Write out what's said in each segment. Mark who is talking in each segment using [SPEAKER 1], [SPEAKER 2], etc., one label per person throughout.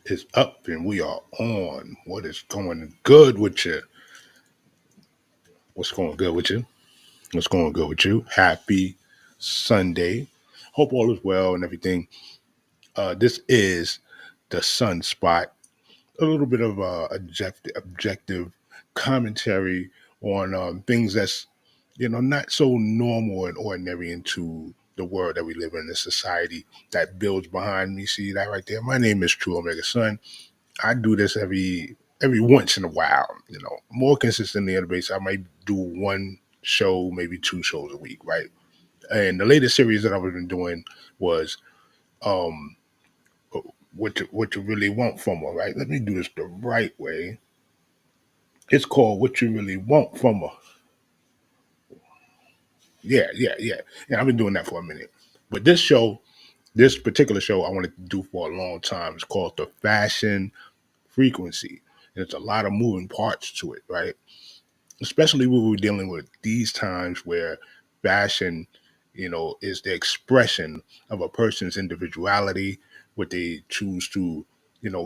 [SPEAKER 1] is up and we are on. What is going good with you? What's going good with you? What's going good with you? Happy Sunday. Hope all is well and everything. This is the Sunspot. A little bit of objective commentary on things that's not so normal and ordinary into the world that we live in, the society that builds behind me. See that right there? My name is True Omega Sun. I do this every once in a while, more consistently at the base. I might do one show, maybe two shows a week, right? And the latest series that I've been doing was um what you really want from her, right? Let me do this the right way. It's called What You Really Want from Her. Yeah. Yeah, I've been doing that for a minute. But this particular show I wanted to do for a long time is called The Fashion Frequency. And it's a lot of moving parts to it, right? Especially when we're dealing with these times where fashion, is the expression of a person's individuality, what they choose to,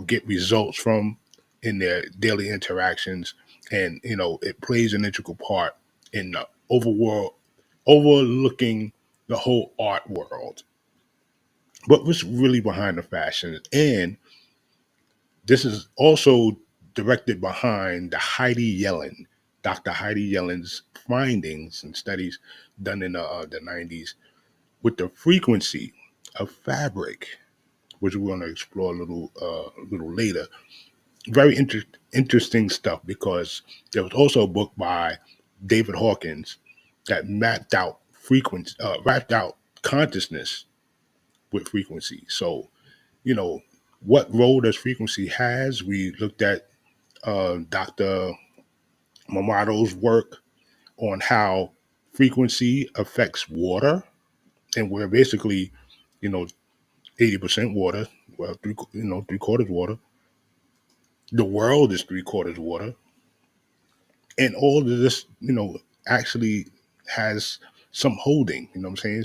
[SPEAKER 1] get results from in their daily interactions. And, it plays an integral part in the overworld, overlooking the whole art world. But what's really behind the fashion? And this is also directed behind the Heidi Yellen, Dr. Heidi Yellen's findings and studies done in the 90s with the frequency of fabric, which we're going to explore a little later. Very interesting stuff because there was also a book by David Hawkins that mapped out consciousness with frequency. So, you know, what role does frequency has? We looked at Dr. Mamado's work on how frequency affects water, and we're basically, you know, 80% water. Well, three quarters water. The world is three quarters water, and all of this, actually has some holding. You know what I'm saying?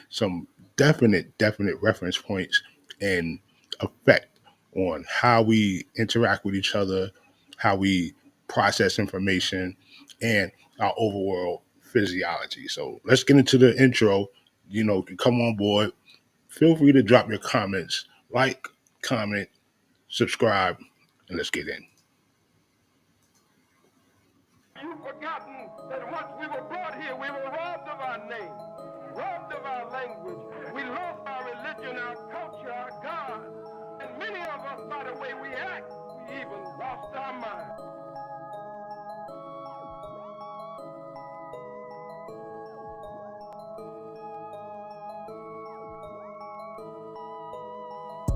[SPEAKER 1] Some definite reference points and effect on how we interact with each other, how we process information, and our overall physiology. So let's get into the intro. You can come on board. Feel free to drop your comments, like, comment, subscribe, and let's get in.
[SPEAKER 2] You've forgotten that once we were brought here, we were robbed of our name, robbed of our language. We lost our religion, our culture, our God. And many of us, by the way we act, we even lost our mind.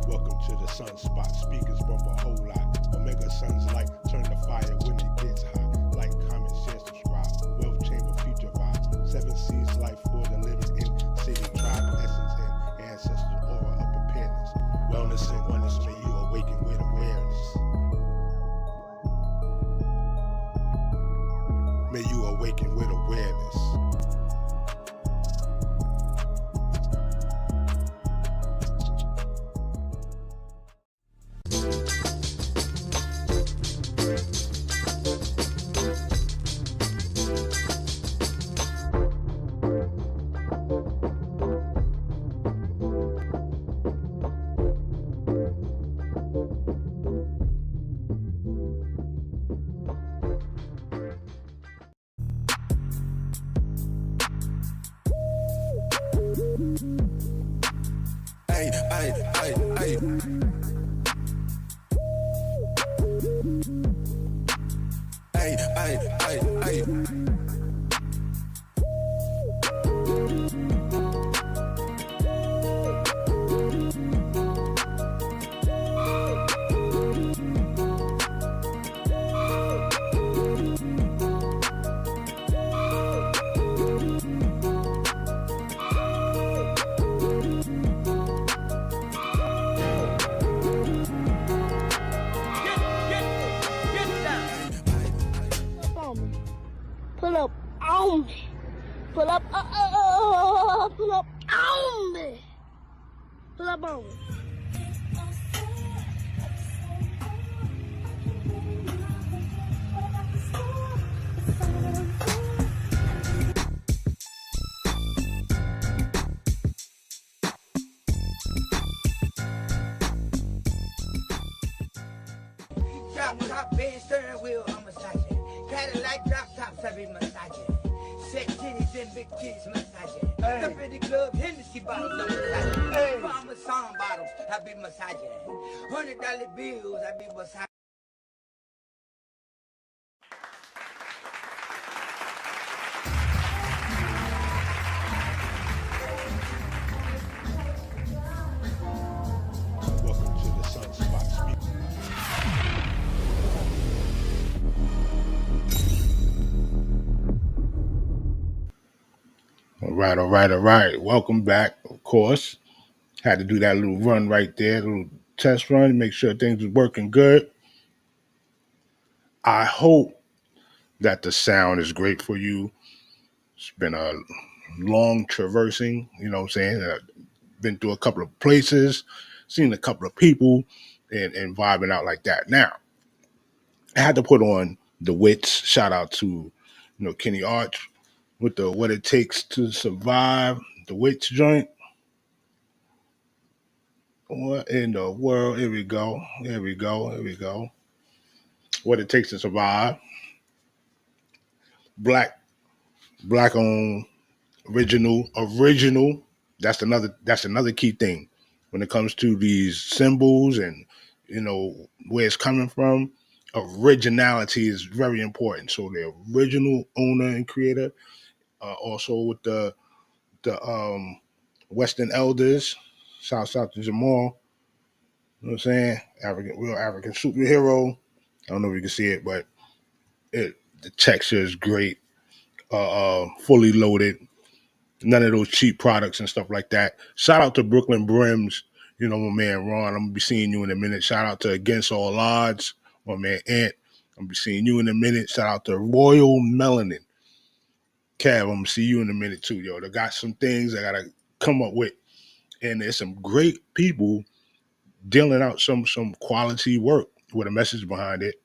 [SPEAKER 1] Welcome to the Sunspot. Speakers bump a whole lot. Omega Sun's light, turn the fire when it gets hot. Like, comment, share, subscribe. Wealth Chamber, future vibes. Seven seas, life for the living in city, tribe, essence, and ancestors, aura of preparedness. Wellness and oneness, may you awaken with awareness. May you awaken with awareness.
[SPEAKER 3] Ay, ay, ay, ay. Ay, ay, ay, ay.
[SPEAKER 4] Pull up on me. Pull up, pull up on me. Pull up on me.
[SPEAKER 5] top bend, steering wheel, I'm massaging. Cadillac drop tops, I be massaging. Set titties and big titties massaging. Up in the club, Hennessy bottles, I'm massaging. Parmesan bottles, I be massaging. $100 bills, I be massaging.
[SPEAKER 1] Welcome to the Sunspot Speak. All right. Welcome back, of course. Had to do that little run right there, little test run, make sure things was working good. I hope that the sound is great for you. It's been a long traversing, you know what I'm saying? Been through a couple of places, seen a couple of people, and vibing out like that. Now, I had to put on the Wits. Shout out to, Kenny Arch with the What It Takes to Survive, the Wits joint. What in the world? Here we go. Here we go. Here we go. What It Takes to Survive. Black owned, original. That's another key thing when it comes to these symbols and where it's coming from. Originality is very important. So the original owner and creator, also with the Western Elders, shout to Jamal. You know what I'm saying? Real African superhero. I don't know if you can see it, but the texture is great. Fully loaded. None of those cheap products and stuff like that. Shout out to Brooklyn Brims. My man Ron. I'm gonna be seeing you in a minute. Shout out to Against All Odds. My man Ant. I'm gonna be seeing you in a minute. Shout out to Royal Melanin. Kev, I'm gonna see you in a minute too, yo. They got some things I gotta come up with. And there's some great people dealing out some quality work with a message behind it.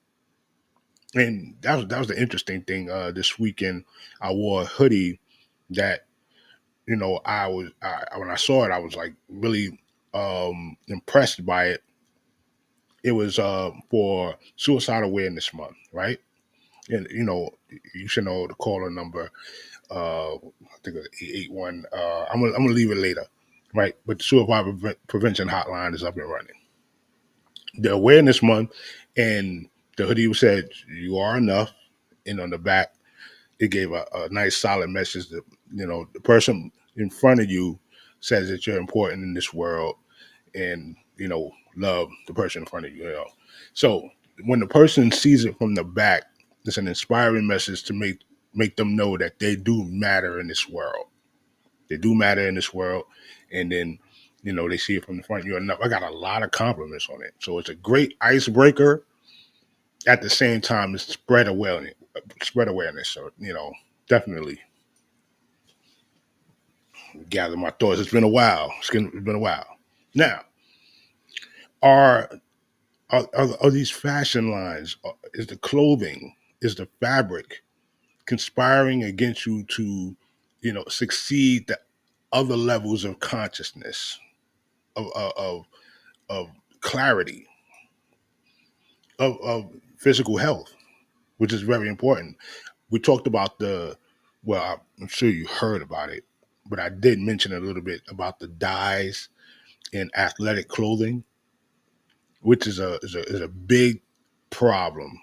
[SPEAKER 1] And that was the interesting thing. This weekend I wore a hoodie that when I saw it, I was like really impressed by it. It was for Suicide Awareness Month, right? And you should know the caller number. I think it's 881. I'm gonna leave it later, right? But the Suicide Prevention Hotline is up and running. The Awareness Month, and the hoodie said, "You are enough," and on the back it gave a nice solid message that the person in front of you says that you're important in this world, and love the person in front of you. So when the person sees it from the back, it's an inspiring message to make them know that they do matter in this world. They do matter in this world, and then they see it from the front. You're enough. I got a lot of compliments on it, so it's a great icebreaker. At the same time, it's spread awareness. So definitely gather my thoughts. It's been a while. It's been a while. Now, are these fashion lines? Is the clothing? Is the fabric conspiring against you to, succeed the other levels of consciousness, of clarity, of physical health, which is very important. We talked about I'm sure you heard about it, but I did mention a little bit about the dyes in athletic clothing, which is a big problem.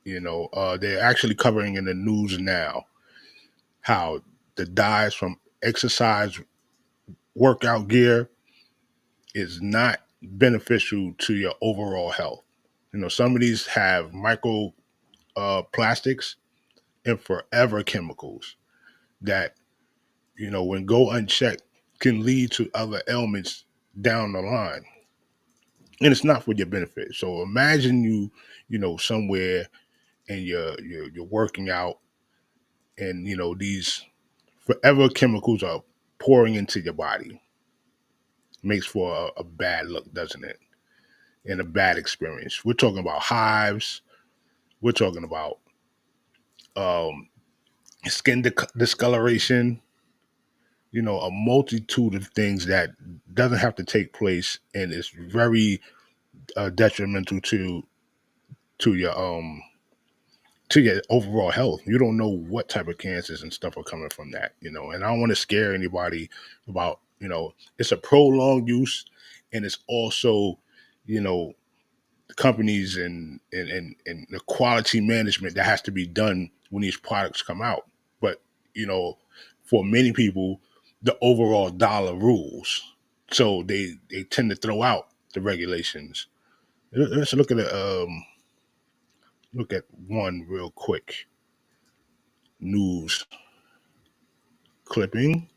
[SPEAKER 1] They're actually covering in the news now how the dyes from exercise workout gear is not beneficial to your overall health. Some of these have micro plastics and forever chemicals that when go unchecked can lead to other ailments down the line, and it's not for your benefit. So imagine somewhere and you're working out, and these forever chemicals are pouring into your body. Makes for a bad look, doesn't it? And a bad experience. We're talking about hives. We're talking about um, skin discoloration. A multitude of things that doesn't have to take place, and it's very detrimental to your overall health. You don't know what type of cancers and stuff are coming from that, and I don't want to scare anybody about, it's a prolonged use, and it's also, the companies and the quality management that has to be done when these products come out. But, for many people, the overall dollar rules. So they tend to throw out the regulations. Let's look at one real quick news clipping,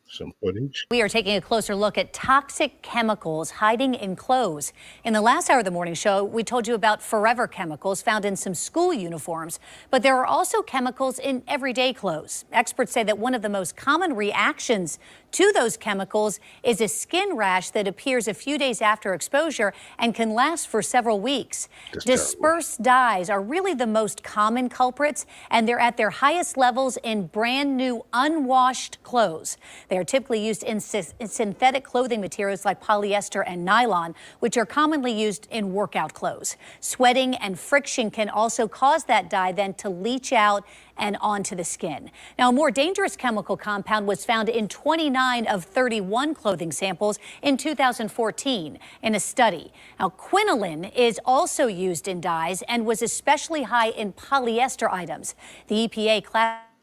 [SPEAKER 1] some footage.
[SPEAKER 6] We are taking a closer look at toxic chemicals hiding in clothes. In the last hour of the morning show, we told you about forever chemicals found in some school uniforms, but there are also chemicals in everyday clothes. Experts say that one of the most common reactions to those chemicals is a skin rash that appears a few days after exposure and can last for several weeks. Dispersed dyes are really the most common culprits, and they're at their highest levels in brand new unwashed clothes. They are typically used in synthetic clothing materials like polyester and nylon, which are commonly used in workout clothes. Sweating and friction can also cause that dye then to leach out and onto the skin. Now, a more dangerous chemical compound was found in 29 of 31 clothing samples in 2014 in a study. Now, quinoline is also used in dyes and was especially high in polyester items. The EPA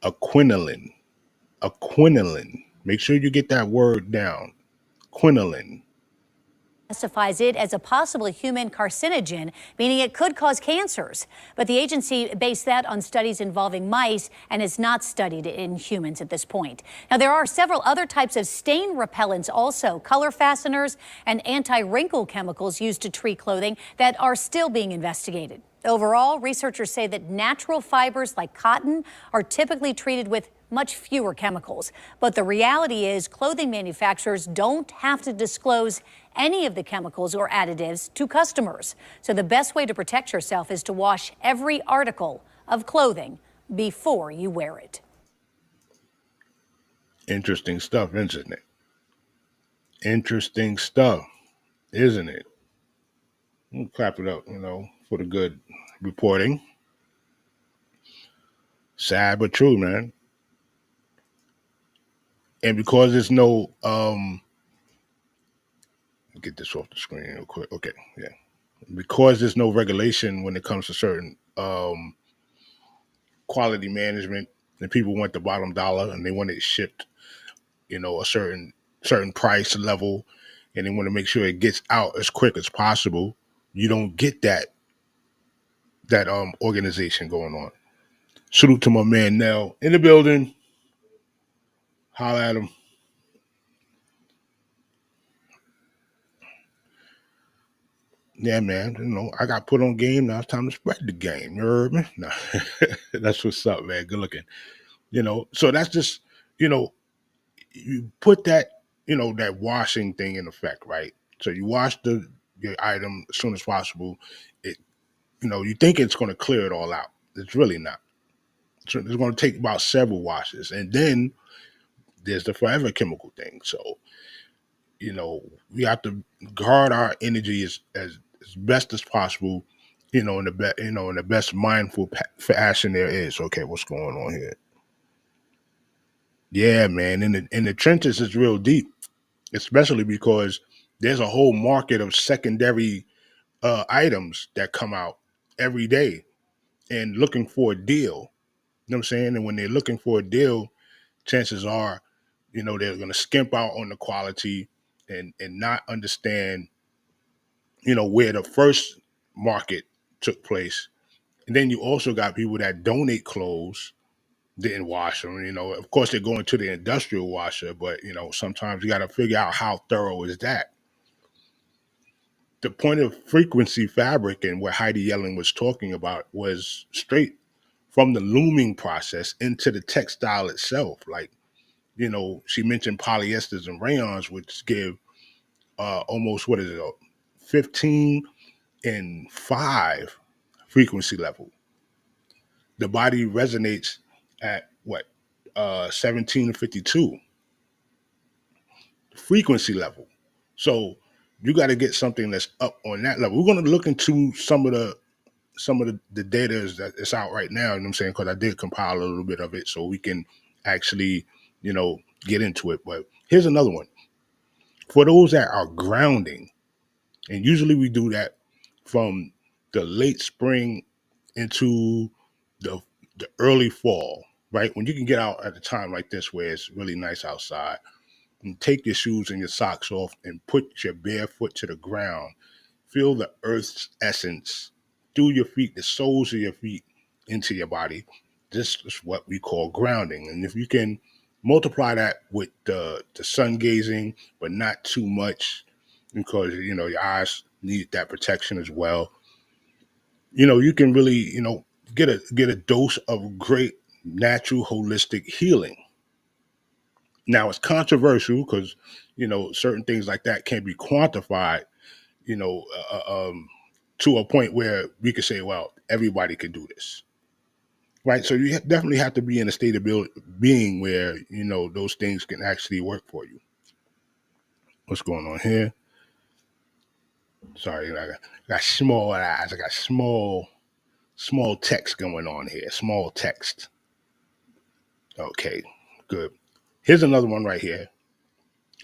[SPEAKER 1] quinoline. Make sure you get that word down. Quinoline.
[SPEAKER 6] classifies it as a possible human carcinogen, meaning it could cause cancers. But the agency based that on studies involving mice and has not studied it in humans at this point. Now, there are several other types of stain repellents also, color fasteners and anti-wrinkle chemicals used to treat clothing that are still being investigated. Overall, researchers say that natural fibers like cotton are typically treated with much fewer chemicals. But the reality is clothing manufacturers don't have to disclose any of the chemicals or additives to customers. So the best way to protect yourself is to wash every article of clothing before you wear it.
[SPEAKER 1] Interesting stuff, isn't it? Interesting stuff, isn't it? We'll clap it up, for the good reporting. Sad but true, man. And because there's no get this off the screen real quick. Okay, yeah. Because there's no regulation when it comes to certain quality management, and people want the bottom dollar and they want it shipped, a certain price level, and they want to make sure it gets out as quick as possible. You don't get that organization going on. Salute to my man Nell in the building. Holla at him. Yeah, man. I got put on game. Now it's time to spread the game. You heard me? No. That's what's up, man. Good looking. So that's just, you put that, that washing thing in effect, right? So you wash your item as soon as possible. You think it's going to clear it all out. It's really not. So it's going to take about several washes. And then there's the forever chemical thing. So, we have to guard our energy as best as possible, in the best mindful fashion there is. Okay, what's going on here? Yeah, man, in the trenches is real deep, especially because there's a whole market of secondary items that come out every day and looking for a deal. You know what I'm saying? And when they're looking for a deal, chances are, they're going to skimp out on the quality and not understand, where the first market took place. And then you also got people that donate clothes, didn't wash them. Of course, they're going to the industrial washer, but, sometimes you got to figure out how thorough is that. The point of frequency fabric and what Heidi Yellen was talking about was straight from the looming process into the textile itself. Like, she mentioned polyesters and rayons, which give almost, 15 and 5 frequency level. The body resonates at 17 to 52 frequency level. So you got to get something that's up on that level. We're going to look into some of the data that's out right now. You know what I'm saying? Because I did compile a little bit of it so we can actually, get into it. But here's another one for those that are grounding, and usually we do that from the late spring into the early fall, right? When you can get out at a time like this where it's really nice outside, and take your shoes and your socks off and put your bare foot to the ground. Feel the earth's essence through your feet, the soles of your feet into your body. This is what we call grounding. And if you can multiply that with the sun gazing, but not too much, because your eyes need that protection as well. You can really, get a dose of great natural holistic healing. Now it's controversial because certain things like that can't be quantified. You know, to a point where we could say, well, everybody can do this, right? So you definitely have to be in a state of being where those things can actually work for you. What's going on here? Sorry, I got small eyes. I got small text going on here. Small text. Okay, good. Here's another one right here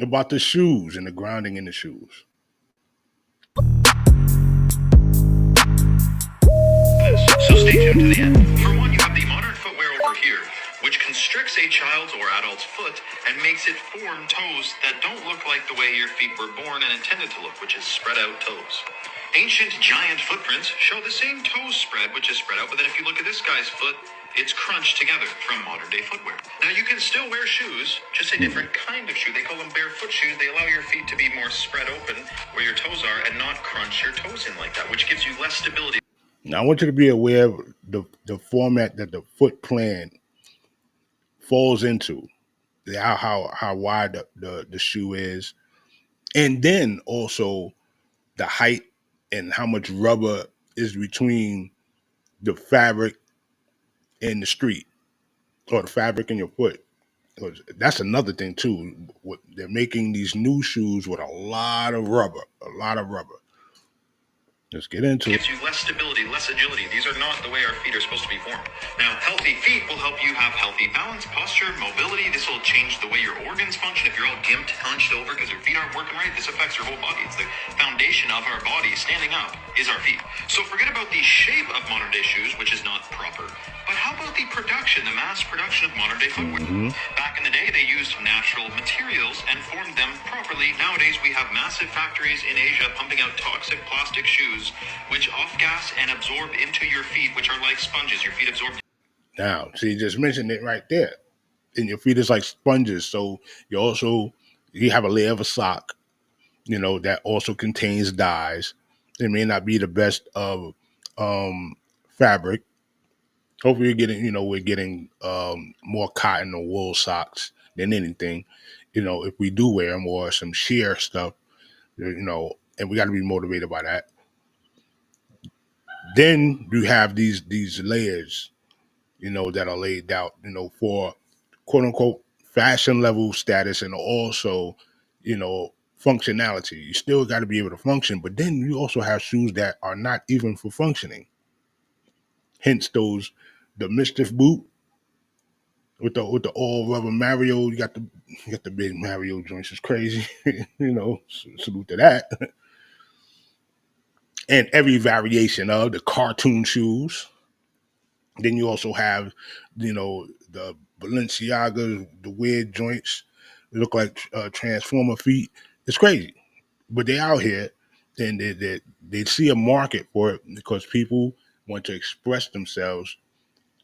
[SPEAKER 1] about the shoes and the grounding in the shoes.
[SPEAKER 7] So stay tuned to the end. For one, you have the modern footwear over here, which constricts a child's or adult's foot and makes it form toes that don't look like the way your feet were born and intended to look, which is spread out toes. Ancient giant footprints show the same toe spread, which is spread out, but then if you look at this guy's foot, it's crunched together from modern day footwear. Now you can still wear shoes, just a different kind of shoe. They call them barefoot shoes. They allow your feet to be more spread open where your toes are and not crunch your toes in like that, which gives you less stability.
[SPEAKER 1] Now, I want you to be aware of the format that the foot plan falls into, how wide the shoe is, and then also the height and how much rubber is between the fabric and the street, or the fabric in your foot. That's another thing too. They're making these new shoes with a lot of rubber. Let's get into it.
[SPEAKER 7] Gives you less stability, less agility. These are not the way our feet are supposed to be formed. Now, healthy feet will help you have healthy balance, posture, mobility. This will change the way your organs function. If you're all gimped, hunched over because your feet aren't working right, this affects your whole body. It's the foundation of our body. Standing up is our feet. So forget about the shape of modern day shoes, which is not proper. But how about the production, the mass production of modern day footwear? Back in the day, they used natural materials and formed them properly. Nowadays, we have massive factories in Asia pumping out toxic plastic shoes, which off-gas and absorb into your feet, which are like sponges. Your feet absorb.
[SPEAKER 1] Now, so you just mentioned it right there. And your feet is like sponges. So you have a layer of a sock, that also contains dyes. It may not be the best of fabric. Hopefully we're getting more cotton or wool socks than anything. If we do wear them, or some sheer stuff, and we got to be motivated by that. Then you have these layers, that are laid out, for quote unquote fashion level status, and also, functionality. You still got to be able to function, but then you also have shoes that are not even for functioning. Hence the Mischief boot with the all rubber Mario. You got the big Mario joints. It's crazy, salute to that. And every variation of the cartoon shoes. Then you also have, the Balenciaga, the weird joints. They look like Transformer feet. It's crazy, but they out here, and they see a market for it because people want to express themselves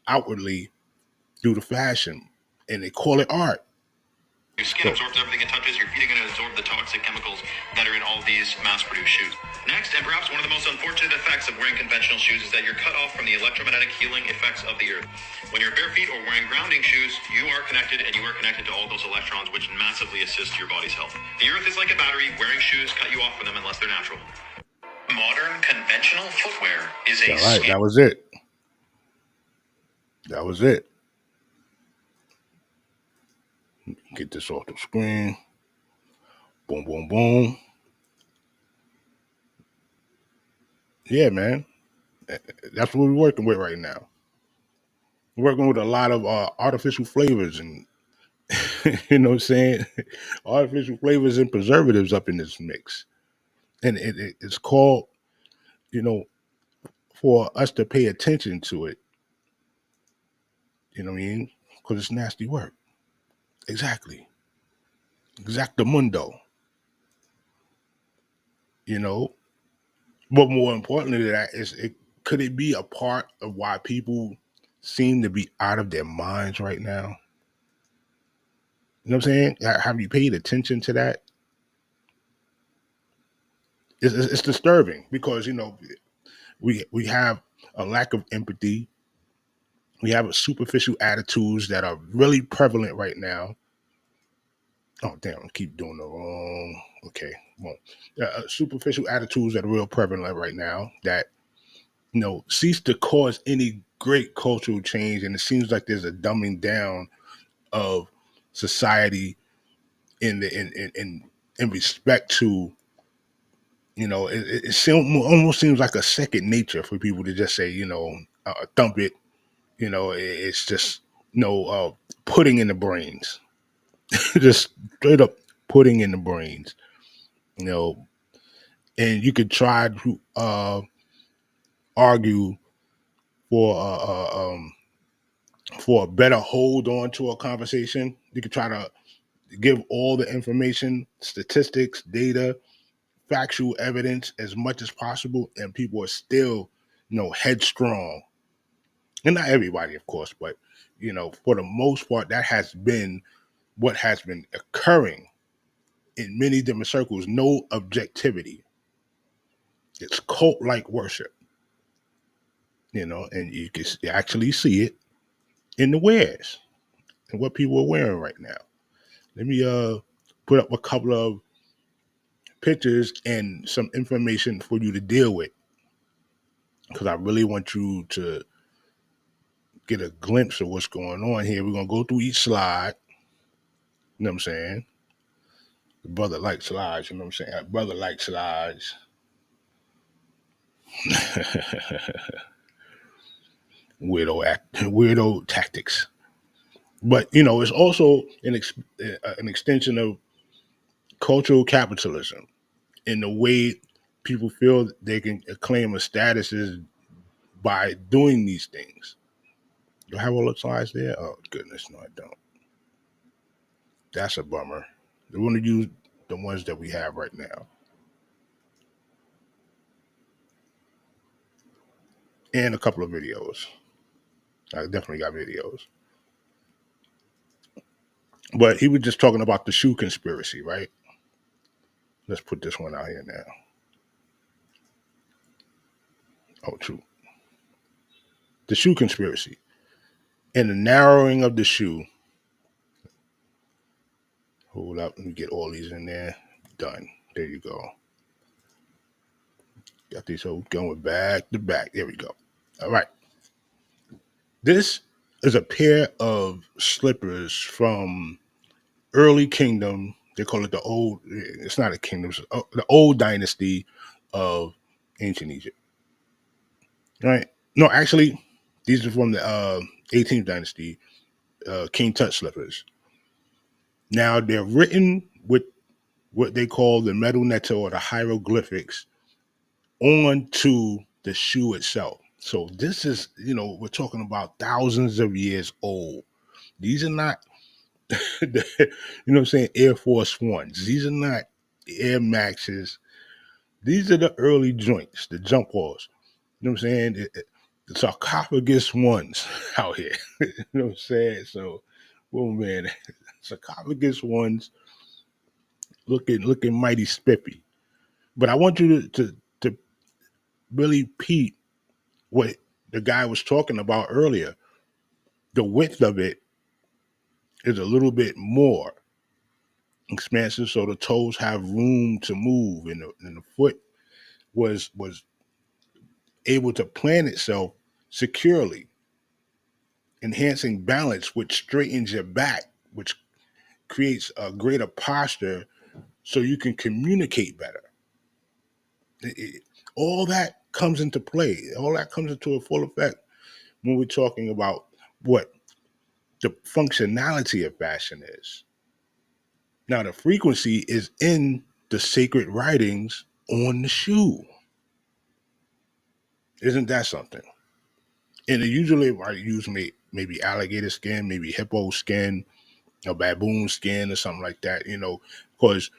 [SPEAKER 1] outwardly through the fashion, and they call it art.
[SPEAKER 7] Your skin absorbs everything it touches. Your feet are going to absorb the toxic chemicals that are in all these mass-produced shoes. Next, and perhaps one of the most unfortunate effects of wearing conventional shoes is that you're cut off from the electromagnetic healing effects of the earth. When you're bare feet or wearing grounding shoes, you are connected, and you are connected to all those electrons, which massively assist your body's health. The earth is like a battery. Wearing shoes cut you off from them unless they're natural. Modern conventional footwear is a...
[SPEAKER 1] All right, that was it. Get this off the screen. Boom, boom, boom. Yeah, man. That's what we're working with right now. We're working with a lot of artificial flavors and you know what I'm saying? Artificial flavors and preservatives up in this mix. And it's called, you know, for us to pay attention to it, you know what I mean? Because it's nasty work. Exactly. Exactamundo, you know? But more importantly than that is could it be a part of why people seem to be out of their minds right now? You know what I'm saying? Have you paid attention to that? It's disturbing because you know we have a lack of empathy. We have a superficial attitudes that are really prevalent right now. Oh damn! I keep doing the wrong. Okay, well, superficial attitudes that are real prevalent right now that you know cease to cause any great cultural change, and it seems like there's a dumbing down of society in the in respect to you know almost seems like a second nature for people to just say you know thump it. You know, it's just no pudding in the brains, just straight up pudding in the brains. You know, and you could try to argue for for a better hold on to a conversation. You could try to give all the information, statistics, data, factual evidence as much as possible, and people are still, you know, headstrong. And not everybody, of course, but you know, for the most part, that has been what has been occurring in many different circles. No objectivity. It's cult-like worship, you know, and you can actually see it in the wares and what people are wearing right now. Let me put up a couple of pictures and some information for you to deal with because I really want you to get a glimpse of what's going on here. We're gonna go through each slide. You know what I'm saying? The brother likes slides. You know what I'm saying? A brother likes slides. Weirdo tactics. But you know, it's also an extension of cultural capitalism in the way people feel they can claim a status is by doing these things. Do I have all the slides there? Oh goodness, no, I don't. That's a bummer. We want to use the ones that we have right now, and a couple of videos. I definitely got videos. But he was just talking about the shoe conspiracy, right? Let's put this one out here now. Oh, true. The shoe conspiracy and the narrowing of the shoe. Hold up, let me get all these in there. Done. There you go. Got these all going back to back. There we go. All right. This is a pair of slippers from early kingdom. They call it the old. It's not a kingdom. It's the old dynasty of ancient Egypt. Right? No, actually, these are from the 18th dynasty. King Tut slippers. Now they're written with what they call the metal netta or the hieroglyphics onto the shoe itself. So this is, you know, we're talking about thousands of years old. These are not, you know what I'm saying, Air Force Ones. These are not Air Maxes. These are the early joints, the jump balls. You know what I'm saying? The sarcophagus ones out here. You know what I'm saying? So, oh man, sarcophagus ones looking mighty spiffy. But I want you to really peep what the guy was talking about earlier. The width of it is a little bit more expansive, so the toes have room to move, and the foot was able to plant itself securely, enhancing balance, which straightens your back, which creates a greater posture, so you can communicate better. All that comes into play. All that comes into a full effect when we're talking about what the functionality of fashion is. Now, the frequency is in the sacred writings on the shoe. Isn't that something? And they usually I use maybe alligator skin, maybe hippo skin, or baboon skin, or something like that. Because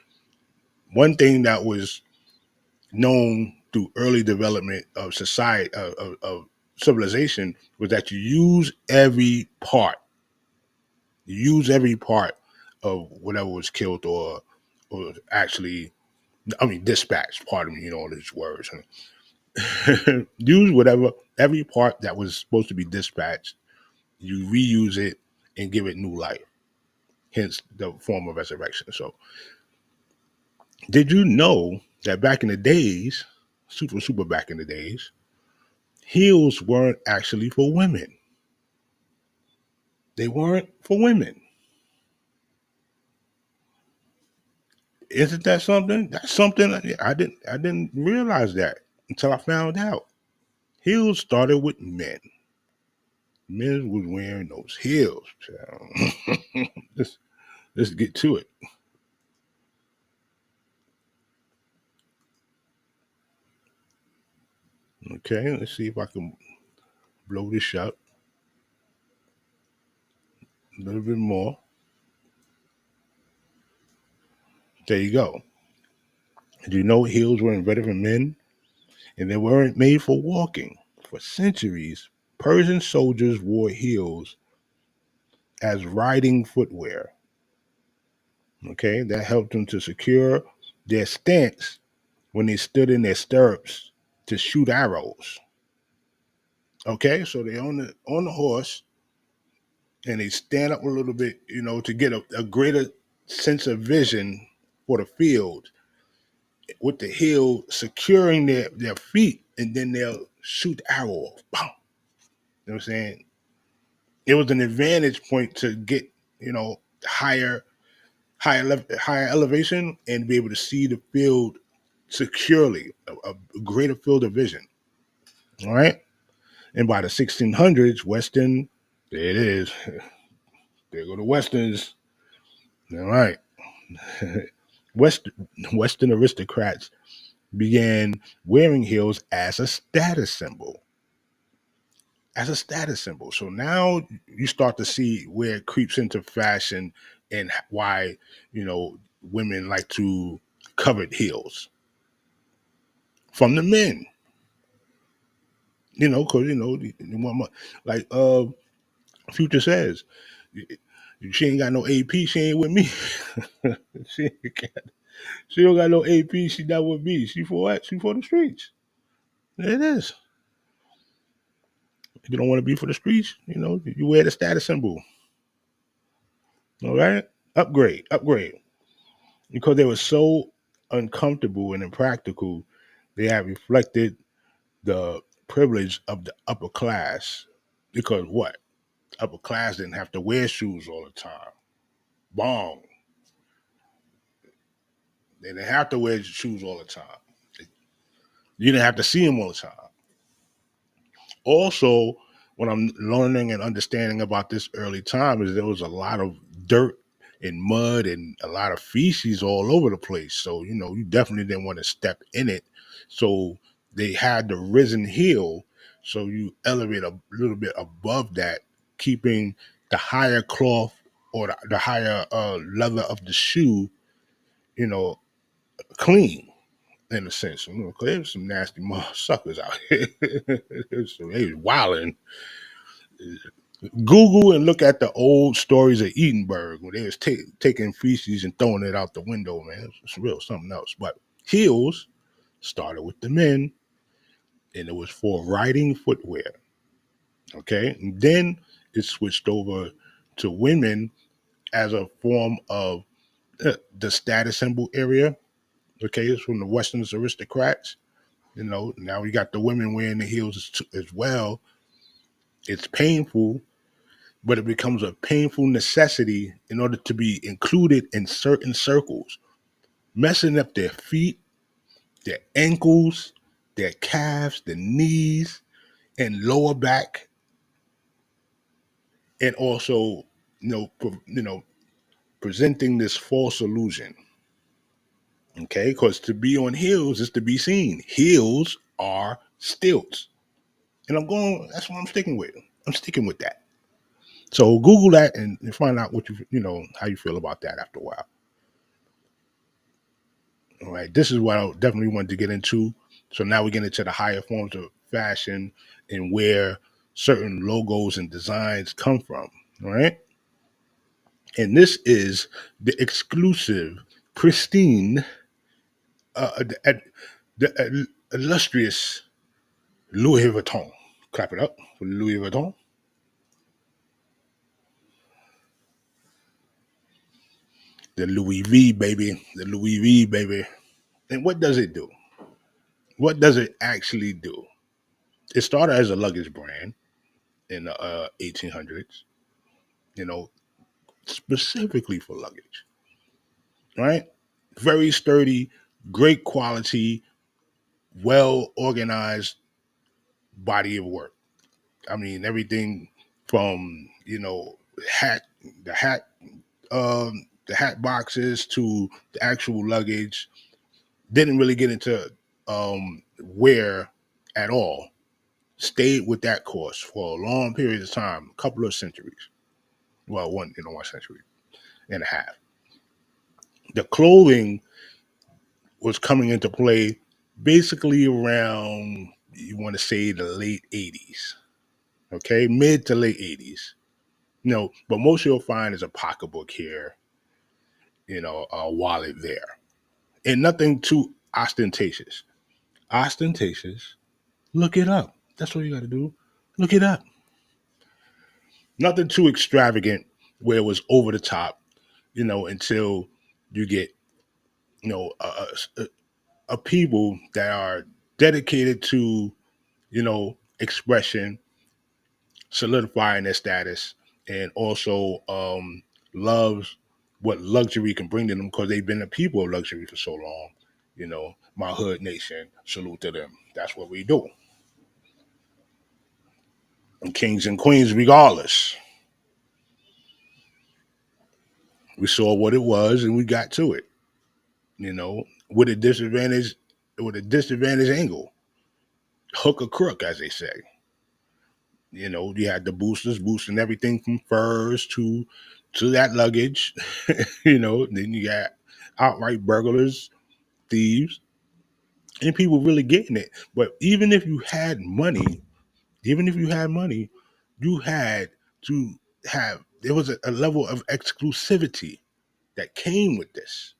[SPEAKER 1] one thing that was known through early development of society of civilization was that you use every part. You use every part of whatever was killed or actually, dispatched. Pardon me, all these words. Use every part that was supposed to be dispatched. You reuse it and give it new life. Hence the form of resurrection. So, did you know that back in the days, super back in the days, heels weren't actually for women? They weren't for women. Isn't that something? That's something I didn't realize that until I found out. Heels started with men. Men was wearing those heels. Let's get to it. Okay, let's see if I can blow this up a little bit more. There you go. Do you know heels were invented for men? And they weren't made for walking. For centuries, Persian soldiers wore heels as riding footwear. Okay, that helped them to secure their stance when they stood in their stirrups to shoot arrows. Okay, so they on the horse and they stand up a little bit, to get a greater sense of vision for the field, with the heel securing their feet, and then they'll shoot the arrow off. Boom. You know what I'm saying? It was an advantage point to get, higher elevation and be able to see the field securely, a greater field of vision. All right. And by the 1600s, Western, there it is. There go the Westerns. All right. Western aristocrats began wearing heels as a status symbol. So now you start to see where it creeps into fashion and why, women like to covet heels from the men. Because, like Future says, she ain't got no AP, she ain't with me. She don't got no AP, she not with me. She for what? She for the streets. There it is. If you don't want to be for the streets, you wear the status symbol. All right? Upgrade. Because they were so uncomfortable and impractical, they have reflected the privilege of the upper class. Because what? Upper class didn't have to wear shoes all the time. Bong. They didn't have to wear shoes all the time. You didn't have to see them all the time. Also, what I'm learning and understanding about this early time is there was a lot of dirt and mud and a lot of feces all over the place. So, you definitely didn't want to step in it. So they had the risen heel. So you elevate a little bit above that, keeping the higher cloth or the higher leather of the shoe, clean. In a sense, because there's some nasty suckers out here. They was wilding. Google and look at the old stories of Edinburgh where they was taking feces and throwing it out the window, man. It's real something else. But heels started with the men, and it was for riding footwear. Okay, and then it switched over to women as a form of the status symbol area. Okay, it's from the Western aristocrats. Now we got the women wearing the heels as well. It's painful, but it becomes a painful necessity in order to be included in certain circles. Messing up their feet, their ankles, their calves, the knees, and lower back, and also, presenting this false illusion. Okay, because to be on heels is to be seen. Heels are stilts, and That's what I'm sticking with. I'm sticking with that. So Google that and find out what how you feel about that after a while. All right, this is what I definitely wanted to get into. So now we get into the higher forms of fashion and where certain logos and designs come from. All right, and this is the exclusive, pristine, the illustrious Louis Vuitton. Clap it up for Louis Vuitton. The Louis V, baby. The Louis V, baby. And what does it do? What does it actually do? It started as a luggage brand in the 1800s, you know, specifically for luggage, right? Very sturdy, great quality, well organized body of work. I mean, everything from, hat, the hat, the hat boxes to the actual luggage. Didn't really get into wear at all. Stayed with that course for a long period of time, a couple of centuries. Well, one century and a half. The clothing was coming into play basically around, you want to say, the late 80s. Okay, mid to late 80s. But most you'll find is a pocketbook here, a wallet there, and nothing too ostentatious. Ostentatious, look it up. That's what you got to do. Look it up. Nothing too extravagant where it was over the top, until you get, a people that are dedicated to, expression, solidifying their status, and also loves what luxury can bring to them because they've been the people of luxury for so long. My hood nation, salute to them. That's what we do. And kings and queens, regardless. We saw what it was and we got to it, with a disadvantage angle. Hook or crook, as they say. You had the boosters boosting everything from furs to that luggage. Then you got outright burglars, thieves, and people really getting it. But even if you had money, you had to have there was a level of exclusivity that came with this.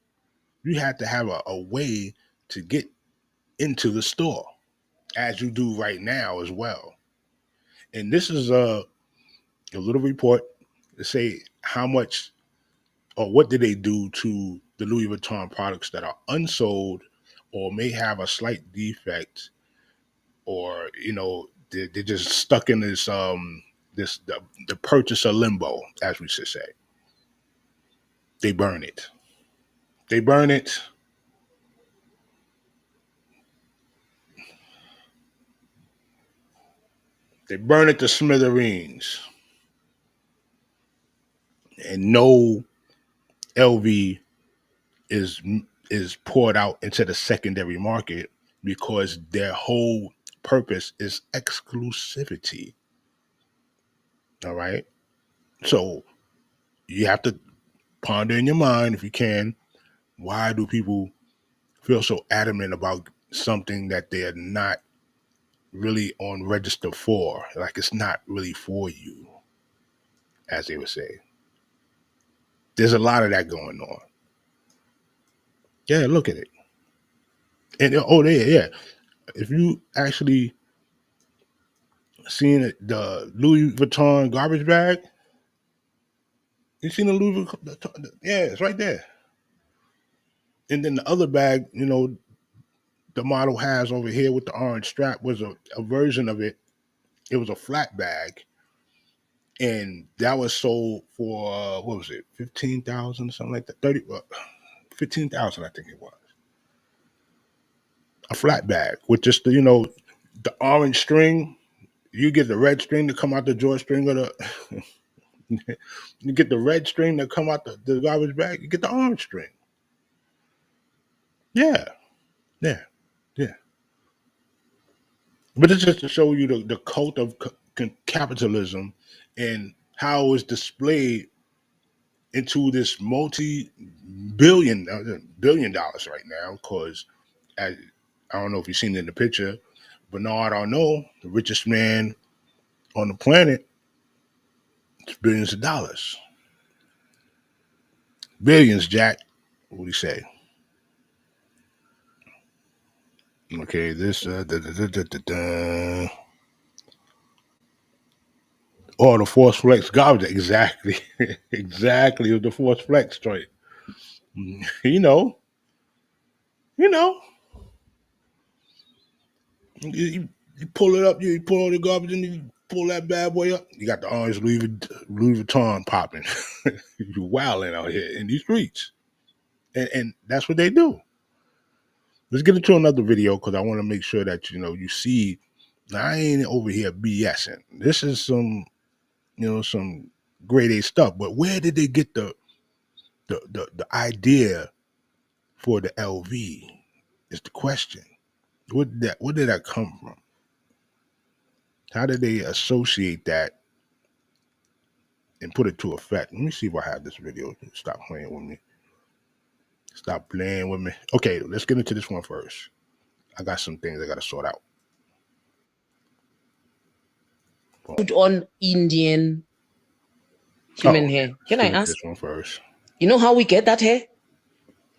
[SPEAKER 1] You had to have a way to get into the store, as you do right now as well. And this is a little report to say how much or what did they do to the Louis Vuitton products that are unsold or may have a slight defect, or they're just stuck in this the purchaser limbo, as we should say. They burn it. They burn it. They burn it to smithereens. And no LV is poured out into the secondary market because their whole purpose is exclusivity. All right. So you have to ponder in your mind, if you can, why do people feel so adamant about something that they're not really on register for? Like it's not really for you, as they would say. There's a lot of that going on. Yeah, look at it. And yeah. If you actually seen the Louis Vuitton garbage bag, you seen the Louis Vuitton? Yeah, it's right there. And then the other bag, the model has over here with the orange strap was a version of it. It was a flat bag, and that was sold for what was it, 15,000 something like that, 15,000 I think it was. a flat bag with just the the orange string. You get the red string to come out the drawstring of the. You get the red string that come out the garbage bag. You get the orange string. Yeah, yeah, yeah. But it's just to show you the cult of capitalism and how it's displayed into this billion dollars right now. Because I don't know if you've seen it in the picture, Bernard Arnault, the richest man on the planet, it's billions of dollars. Billions, Jack. What do you say? Okay, this oh, the Force Flex garbage. Exactly. Exactly the Force Flex joint. You know, you know. You pull it up, you pull all the garbage and you pull that bad boy up. You got the orange Louis Vuitton popping. You wilding out here in these streets. And that's what they do. Let's get into another video because I want to make sure that you see. Now, I ain't over here BSing. This is some some grade A stuff. But where did they get the idea for the LV? Is the question. Where did that come from? How did they associate that and put it to effect? Let me see if I have this video. Stop playing with me. Stop playing with me. Okay, let's get into this one first. I got some things I got to sort out.
[SPEAKER 8] Put on Indian human hair. Can I ask?
[SPEAKER 1] This one first.
[SPEAKER 8] You know how we get that hair?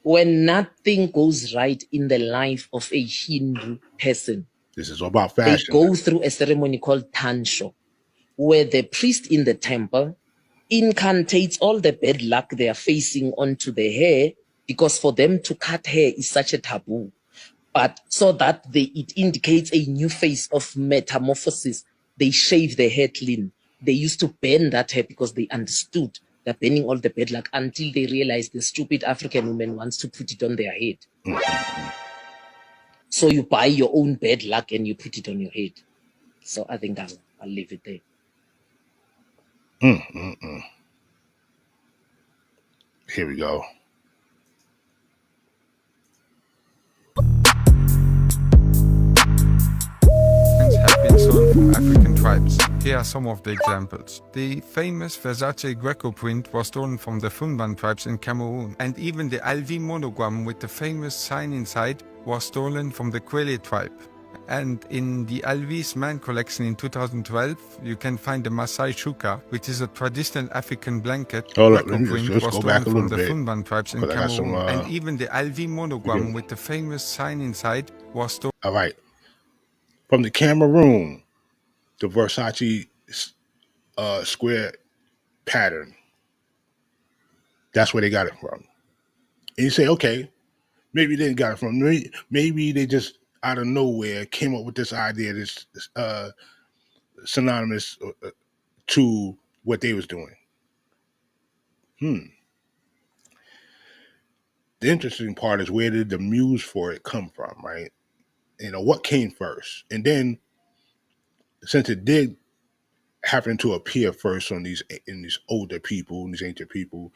[SPEAKER 8] When nothing goes right in the life of a Hindu person,
[SPEAKER 1] this is all about
[SPEAKER 8] they
[SPEAKER 1] fashion.
[SPEAKER 8] go through a ceremony called Tansho, where the priest in the temple incantates all the bad luck they are facing onto the hair, because for them to cut hair is such a taboo. But so that it indicates a new phase of metamorphosis, they shave their hair clean. They used to burn that hair because they understood that burning all the bad luck, until they realized the stupid African woman wants to put it on their head. So you buy your own bad luck and you put it on your head. So I think I'll leave it there.
[SPEAKER 1] Here we go.
[SPEAKER 9] Have been stolen from African tribes. Here are some of the examples. The famous Versace Greco print was stolen from the Funban tribes in Cameroon, and even the LV monogram with the famous sign inside was stolen from the Kwele tribe. And in the LV's Man collection in 2012, you can find the Masai Shuka, which is a traditional African blanket.
[SPEAKER 1] Hold up,
[SPEAKER 9] print
[SPEAKER 1] let's
[SPEAKER 9] was
[SPEAKER 1] go
[SPEAKER 9] stolen
[SPEAKER 1] back a
[SPEAKER 9] from
[SPEAKER 1] little
[SPEAKER 9] the
[SPEAKER 1] bit.
[SPEAKER 9] Funban tribes in
[SPEAKER 1] 'Cause I got
[SPEAKER 9] Cameroon.
[SPEAKER 1] some,
[SPEAKER 9] And even the LV monogram with the famous sign inside was stolen.
[SPEAKER 1] All right. From the Cameroon, the Versace square pattern. That's where they got it from. And you say, okay, maybe they didn't got it from. Maybe they just out of nowhere came up with this idea, this synonymous to what they was doing. The interesting part is, where did the muse for it come from, right? What came first? And then, since it did happen to appear first in these older people, these ancient people,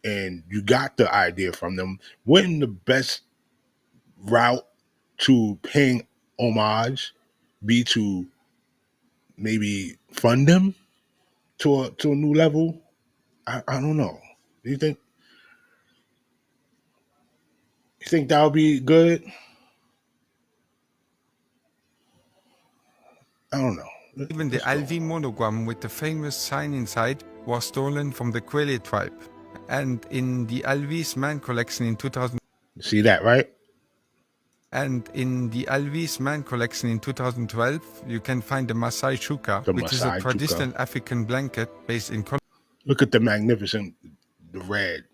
[SPEAKER 1] and you got the idea from them, wouldn't the best route to paying homage be to maybe fund them to a new level? I don't know. Do you think that would be good? I don't know.
[SPEAKER 9] Even the LV monogram with the famous sign inside was stolen from the Kwele tribe. And in the LV's Man collection in 2000.
[SPEAKER 1] See that, right?
[SPEAKER 9] And in the LV's Man collection in 2012, you can find the Masai Shuka, which is a traditional African blanket based in.
[SPEAKER 1] Look at the magnificent, the red,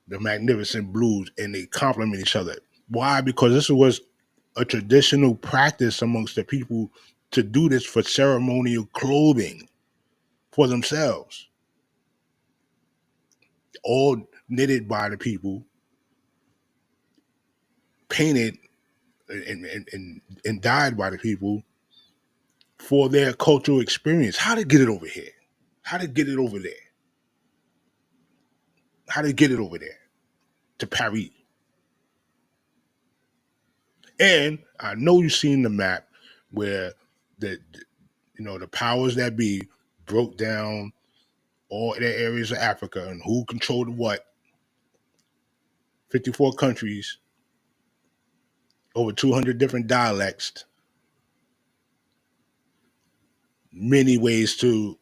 [SPEAKER 1] the magnificent blues, and they complement each other. Why? Because this was a traditional practice amongst the people to do this for ceremonial clothing for themselves. All knitted by the people, painted and died by the people for their cultural experience. How to get it over here? How to get it over there? How to get it over there to Paris? And I know you've seen the map where the powers that be broke down all the areas of Africa and who controlled what. 54 countries, over 200 different dialects, many ways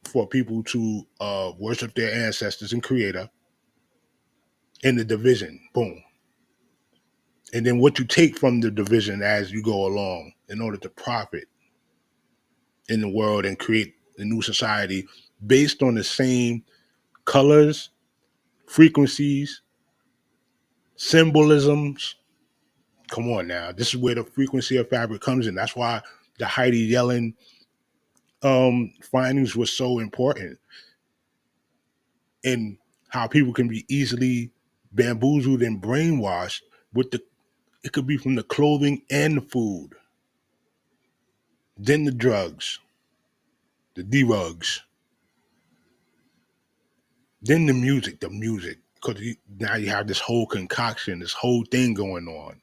[SPEAKER 1] for people to worship their ancestors and creator in the division. Boom. And then what you take from the division as you go along in order to profit in the world and create a new society based on the same colors, frequencies, symbolisms. Come on now. This is where the frequency of fabric comes in. That's why the Heidi Yellen findings were so important in how people can be easily bamboozled and brainwashed it could be from the clothing and the food, then the drugs, the drugs, then the music, because now you have this whole concoction, this whole thing going on,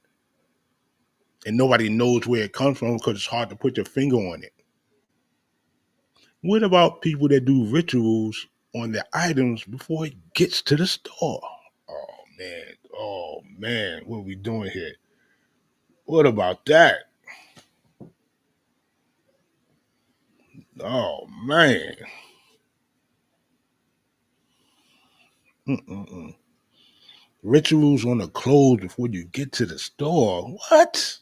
[SPEAKER 1] and nobody knows where it comes from because it's hard to put your finger on it. What about people that do rituals on their items before it gets to the store? Oh man, what are we doing here? What about that? Oh man. Rituals on the clothes before you get to the store. What?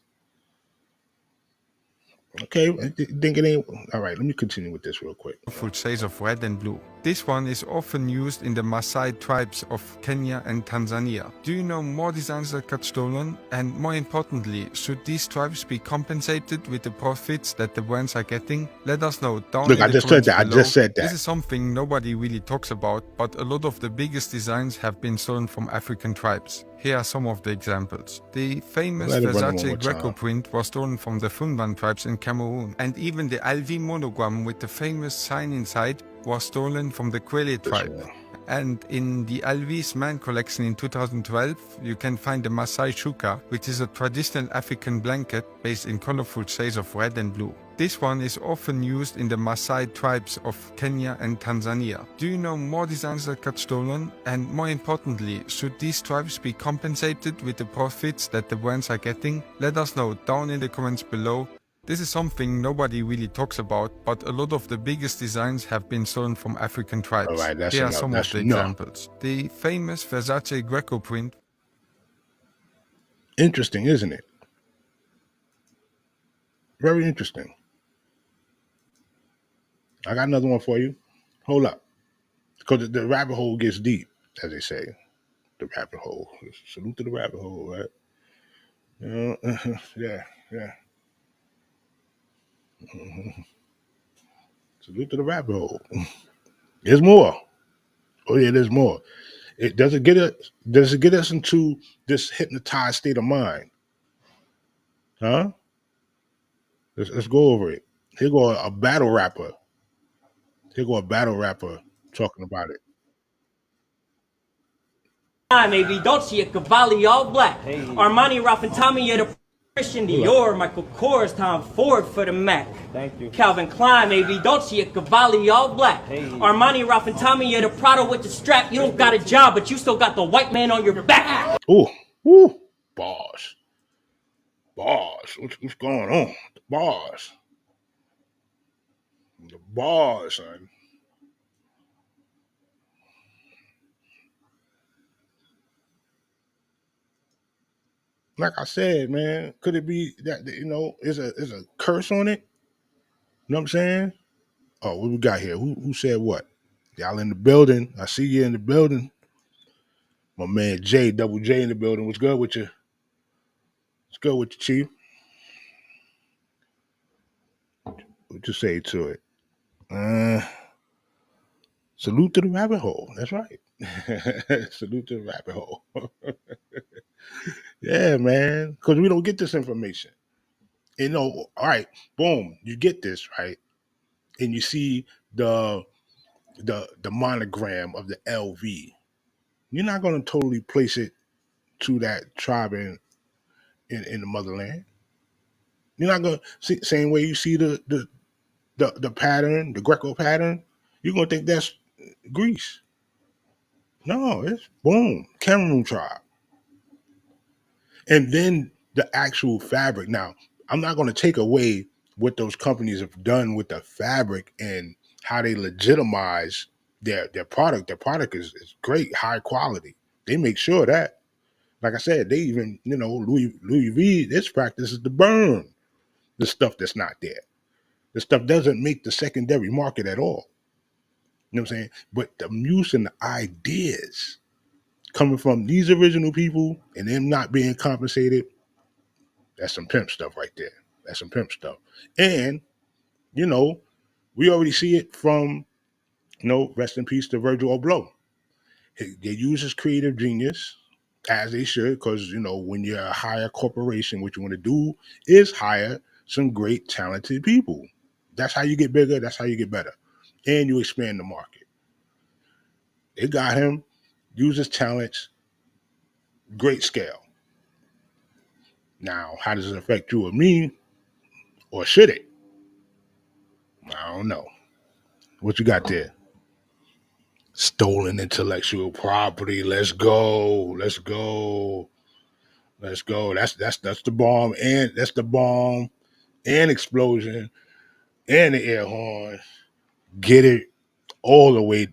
[SPEAKER 1] Okay, I think it ain't. All right, let me continue with this real quick.
[SPEAKER 9] Colorful shades of red and blue. This one is often used in the Maasai tribes of Kenya and Tanzania. Do you know more designs that got stolen? And more importantly, should these tribes be compensated with the profits that the brands are getting? Let us know down in the comments below.
[SPEAKER 1] I just said that.
[SPEAKER 9] This is something nobody really talks about, but a lot of the biggest designs have been stolen from African tribes. Here are some of the examples. The famous Versace Greco print was stolen from the Funban tribes in Cameroon, and even the LV monogram with the famous sign inside was stolen from the Kwele tribe. And in the LV's Man collection in 2012, you can find the Masai Shuka, which is a traditional African blanket based in colorful shades of red and blue. This one is often used in the Maasai tribes of Kenya and Tanzania. Do you know more designs that got stolen? And more importantly, should these tribes be compensated with the profits that the brands are getting? Let us know down in the comments below. This is something nobody really talks about, but a lot of the biggest designs have been stolen from African tribes.
[SPEAKER 1] All right,
[SPEAKER 9] Here are some of the examples. The famous Versace Greco print.
[SPEAKER 1] Interesting, isn't it? Very interesting. I got another one for you. Hold up. Because the rabbit hole gets deep, as they say. The rabbit hole. Salute to the rabbit hole, right? Yeah. Salute to the rabbit hole. There's more. Oh yeah, there's more. Does it get us into this hypnotized state of mind? Huh? Let's go over it. Here go a battle rapper. Talking about it.
[SPEAKER 10] Maybe Dolce & Cavalli all black. Armani, Ralph and Tommy at a Christian Dior, Michael Kors, Tom Ford for the Mac. Thank you. Calvin Klein, maybe Dolce & Cavalli all black. Armani, Ralph and Tommy at a Prada with the strap. You don't got a job, but you still got the white man on your back.
[SPEAKER 1] Ooh, bars. What's going on? The bars, son. Like I said, man, could it be that is a curse on it? You know what I'm saying? Oh, what we got here? Who said what? Y'all in the building? I see you in the building. My man J, Double J in the building. What's good with you? What's good with you, Chief? What you say to it? Salute to the rabbit hole. That's right. Salute to the rabbit hole. Yeah, man. Because we don't get this information. You know, all right, boom, you get this, right? And you see the monogram of the LV. You're not going to totally place it to that tribe in the motherland. You're not going to see same way you see the pattern, the Greco pattern. You're going to think that's Greece. No, it's boom, Cameroon tribe. And then the actual fabric. Now, I'm not going to take away what those companies have done with the fabric and how they legitimize their product. Their product is great, high quality. They make sure that, like I said, they even, you know, Louis V, its practice is to burn the stuff that's not there. The stuff doesn't make the secondary market at all. You know what I'm saying? But the use and the ideas coming from these original people and them not being compensated, that's some pimp stuff right there. That's some pimp stuff. And, you know, we already see it from, you know, rest in peace to Virgil Abloh. They use his creative genius, as they should, because, you know, when you're a higher corporation, what you want to do is hire some great, talented people. That's how you get bigger. That's how you get better. And you expand the market. They got him, use his talents, great scale. Now, how does it affect you or me? Or should it? I don't know. What you got there? Stolen intellectual property. Let's go. Let's go. Let's go. That's the bomb, and that's the bomb and explosion and the air horn. Get it all the way.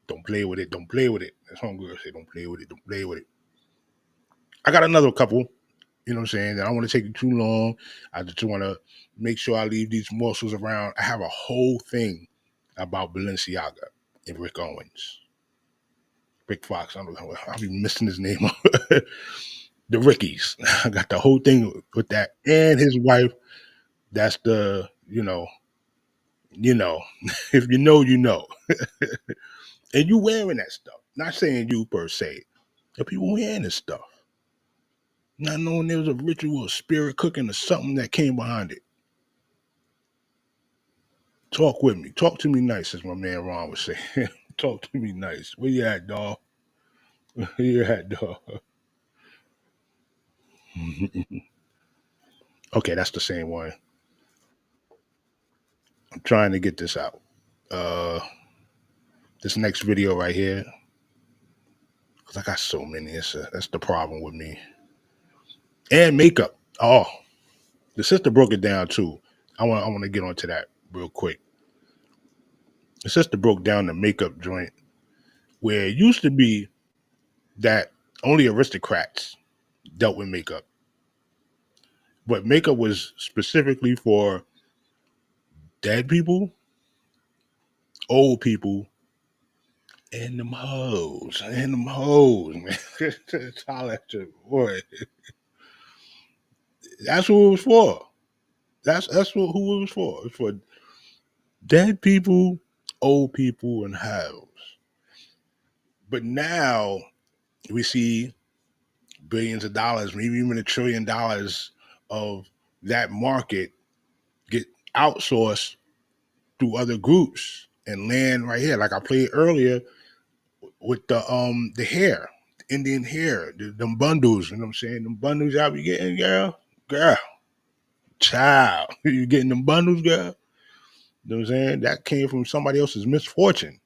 [SPEAKER 1] Don't play with it. Don't play with it. That's homegirl say. Don't play with it. Don't play with it. I got another couple. You know what I'm saying? I don't want to take it too long. I just want to make sure I leave these morsels around. I have a whole thing about Balenciaga and Rick Owens. Rick Fox. I don't know. I'll be missing his name. The Rickies. I got the whole thing with that. And his wife. That's the, you know. If you know, you know. And you wearing that stuff. Not saying you per se. But people wearing this stuff. Not knowing there was a ritual, a spirit cooking, or something that came behind it. Talk with me. Talk to me nice, as my man Ron was saying. Talk to me nice. Where you at, dog? Where you at, dog? Okay, that's the same one. I'm trying to get this out. This next video right here, because I got so many. That's the problem with me. And makeup. Oh, the sister broke it down too. I want to get onto that real quick. The sister broke down the makeup joint where it used to be that only aristocrats dealt with makeup. But makeup was specifically for dead people, old people, and them hoes. And them hoes, man. Holla at your boy. That's who it was for. That's who it was for. It's for dead people, old people, and hoes. But now we see billions of dollars, maybe even $1 trillion of that market get outsourced through other groups and land right here. Like I played earlier with the hair, the Indian hair, them bundles, you know what I'm saying? Them bundles y'all be getting, girl, child. You getting them bundles, girl? You know what I'm saying? That came from somebody else's misfortune.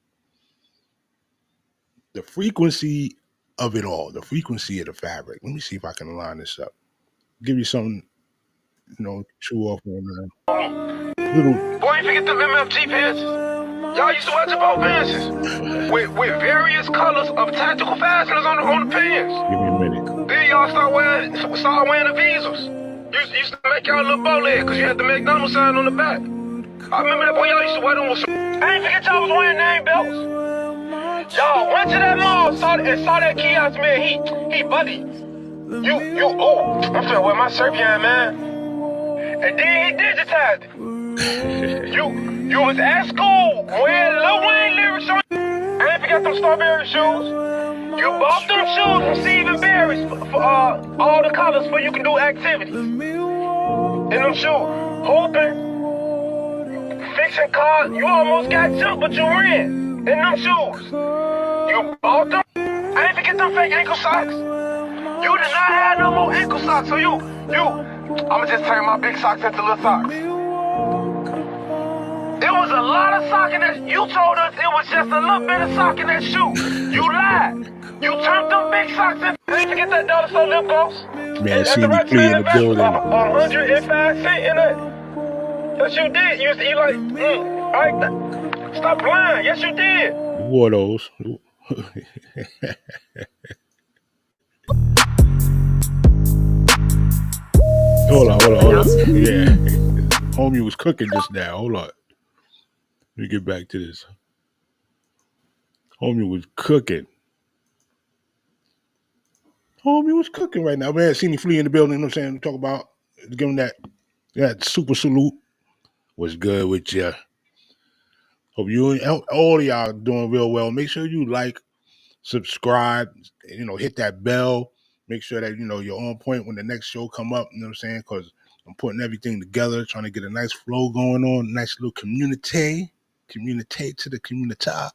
[SPEAKER 1] The frequency of it all, the frequency of the fabric. Let me see if I can line this up. Give you something, you know, chew off on that.
[SPEAKER 2] Boy, you forget them MFG pants. Y'all used to watch about pants with various colors of tactical fasteners on the pants.
[SPEAKER 1] Give me a minute.
[SPEAKER 2] Then y'all start wearing the visors. You used to make y'all a little bow leg because you had the McDonald's sign on the back. I remember that boy, y'all used to wear them with some. I ain't forget y'all was wearing name belts. Y'all went to that mall, saw that kiosk, man. He buddy. I'm finna wear my Serbian, man. And then he digitized it. You was at school wearing Lil Wayne lyrics on. I ain't forget them strawberry shoes. You bought them shoes from Stephen Barry's for all the colors for you can do activities. in them shoes, hooping, fixing cars. You almost got jumped, but you ran in them shoes. You bought them. I didn't forget them fake ankle socks. You did not have no more ankle socks, so I'ma just turn my big socks into little socks. There was a lot of sock in that. You told us it was just a little bit of sock in that shoe. You lied. You turned them big socks in. Didn't forget that dollar store lip gloss.
[SPEAKER 1] Man, see me flee in the building.
[SPEAKER 2] 105 cents in it. Yes, you did. You like, alright, stop lying. Yes, you did.
[SPEAKER 1] Who are those? Hold on. Yeah. Homie was cooking just now. Hold on. Let me get back to this. Homie was cooking. Right now. Man, see me flee in the building. You know what I'm saying? Talk about, give him that super salute. What's good with you? Hope you and all of y'all doing real well. Make sure you like, subscribe, hit that bell. Make sure that, you're on point when the next show come up. You know what I'm saying? Because I'm putting everything together, trying to get a nice flow going on, nice little community to the community. I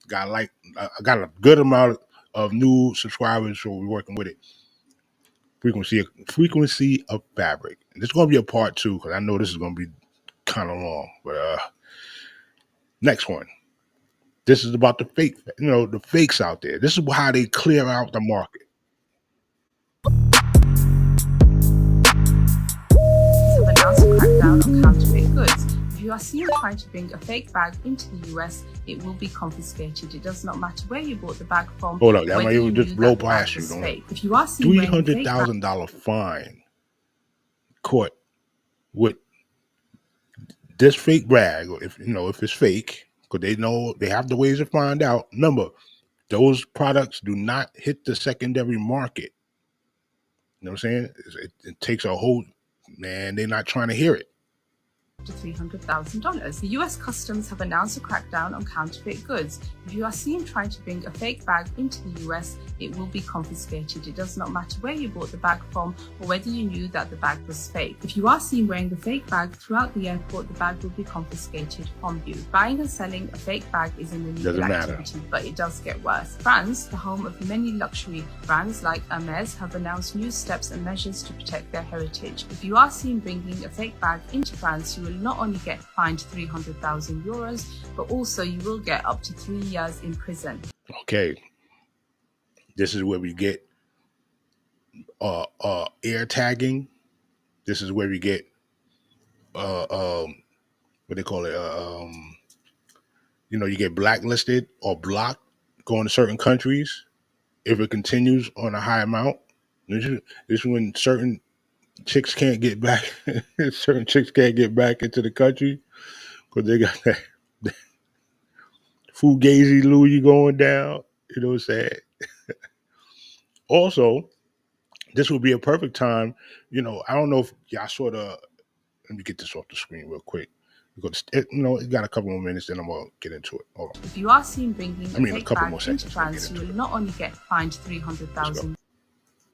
[SPEAKER 1] got a good amount of new subscribers, so we're working with it. Frequency of fabric. And this is going to be a part 2 because I know this is going to be kind of long. But next one. This is about the fake, the fakes out there. This is how they clear out the market.
[SPEAKER 11] Have announced a crackdown on counterfeit goods. If you are seen trying to bring a fake bag into the US, it will be confiscated. It does not matter where you bought the bag from.
[SPEAKER 1] Hold up, that might just blow past you.
[SPEAKER 11] If you are seen
[SPEAKER 1] $300,000 fine caught with this fake bag, if it's fake, because they know they have the ways to find out. Remember, those products do not hit the secondary market. You know what I'm saying? It takes a whole, man, they're not trying to hear it.
[SPEAKER 11] To $300,000. The US Customs have announced a crackdown on counterfeit goods. If you are seen trying to bring a fake bag into the US, it will be confiscated. It does not matter where you bought the bag from or whether you knew that the bag was fake. If you are seen wearing a fake bag throughout the airport, the bag will be confiscated from you. Buying and selling a fake bag is an illegal activity, but it does get worse. France, the home of many luxury brands like Hermes, have announced new steps and measures to protect their heritage. If you are seen bringing a fake bag into France, you will not only get fined €300,000, but also you will get up to 3 years in prison.
[SPEAKER 1] Okay. This is where we get air tagging. This is where we get what they call it, you get blacklisted or blocked going to certain countries if it continues on a high amount. This is when certain chicks can't get back. Certain chicks can't get back into the country because they got that Fugazi Louis going down. You know what I'm saying? Also, this would be a perfect time. I don't know if y'all saw let me get this off the screen real quick. Because it got a couple more minutes, then I'm gonna get into it. Hold on.
[SPEAKER 11] If you are seen bringing a fake
[SPEAKER 1] couple
[SPEAKER 11] bag
[SPEAKER 1] more
[SPEAKER 11] into
[SPEAKER 1] seconds.
[SPEAKER 11] France, you will not only get fined $300,000.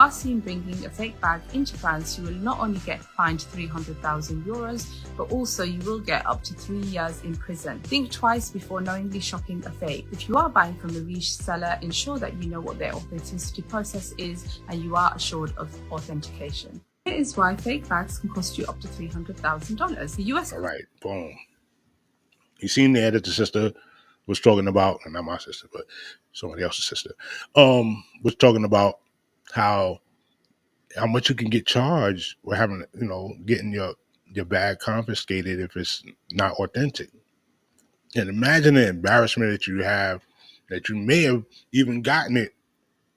[SPEAKER 11] Are seen bringing a fake bag into France, you will not only get fined €300,000, but also you will get up to 3 years in prison. Think twice before knowingly shopping a fake. If you are buying from a reseller, ensure that you know what their authenticity process is and you are assured of authentication. Here is why fake bags can cost you up to $300,000. The US.
[SPEAKER 1] All right, boom. You seen there that the sister was talking about, and not my sister, but somebody else's sister, was talking about how much you can get charged for having, getting your bag confiscated if it's not authentic. And imagine the embarrassment that you have, that you may have even gotten it,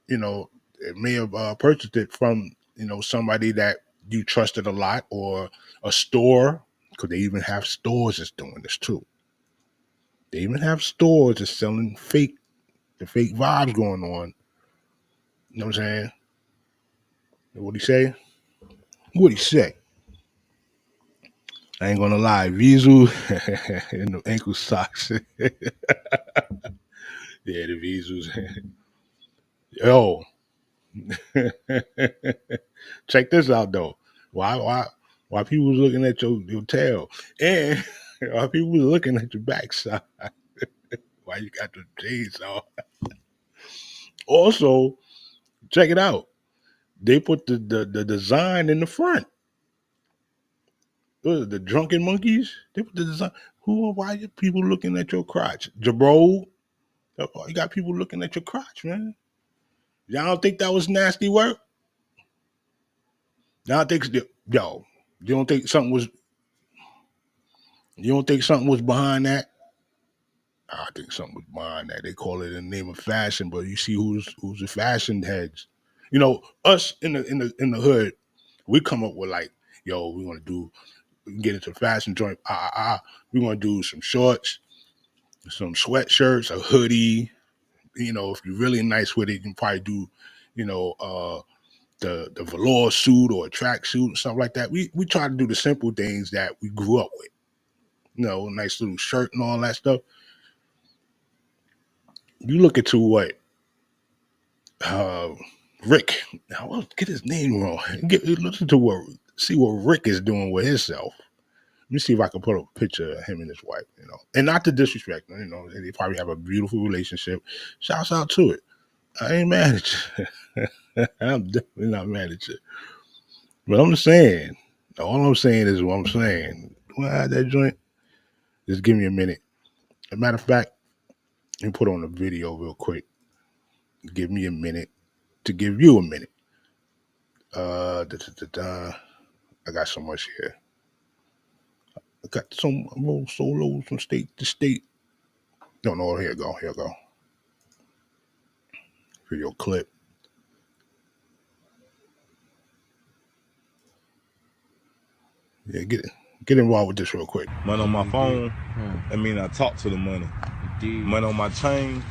[SPEAKER 1] it may have purchased it from, somebody that you trusted a lot, or a store, because they even have stores that's doing this too. They even have stores that's selling the fake vibes going on. You know what I'm saying? What'd he say? What'd he say? I ain't gonna lie, Vizu in the ankle socks. Yeah, the Vizus. Yo. Check this out though. Why While people was looking at your tail, and while people was looking at your backside, while you got the chainsaw. Also, check it out. They put the design in the front. What is it, the drunken monkeys? They put the design. Why are people looking at your crotch? Jabro, you got people looking at your crotch, man. Y'all don't think that was nasty work? Y'all think, yo, you don't think something was behind that? I think something was behind that. They call it in the name of fashion, but you see who's the fashion heads. You know, us in the hood, we come up with like, yo, we want to get into the fashion joint. We want to do some shorts, some sweatshirts, a hoodie. You know, if you're really nice with it, you can probably do, you know, the velour suit or a track suit and stuff like that. We try to do the simple things that we grew up with. You know, nice little shirt and all that stuff. You look into what Rick. I'll get his name wrong. Listen to see what Rick is doing with himself. Let me see if I can put a picture of him and his wife. You know, and not to disrespect them. You know, they probably have a beautiful relationship. Shouts out to it. I ain't mad at you. I'm definitely not mad at you. But I'm just saying. All I'm saying is what I'm saying. When I had that joint, just give me a minute. As a matter of fact, let me put on a video real quick. Give me a minute to give you a minute. I got so much here. I got some little solos from state to state. No, here you go. Video clip. Yeah, get involved with this real quick.
[SPEAKER 12] Money on my phone, I mean I talk to the money. Money on my chain,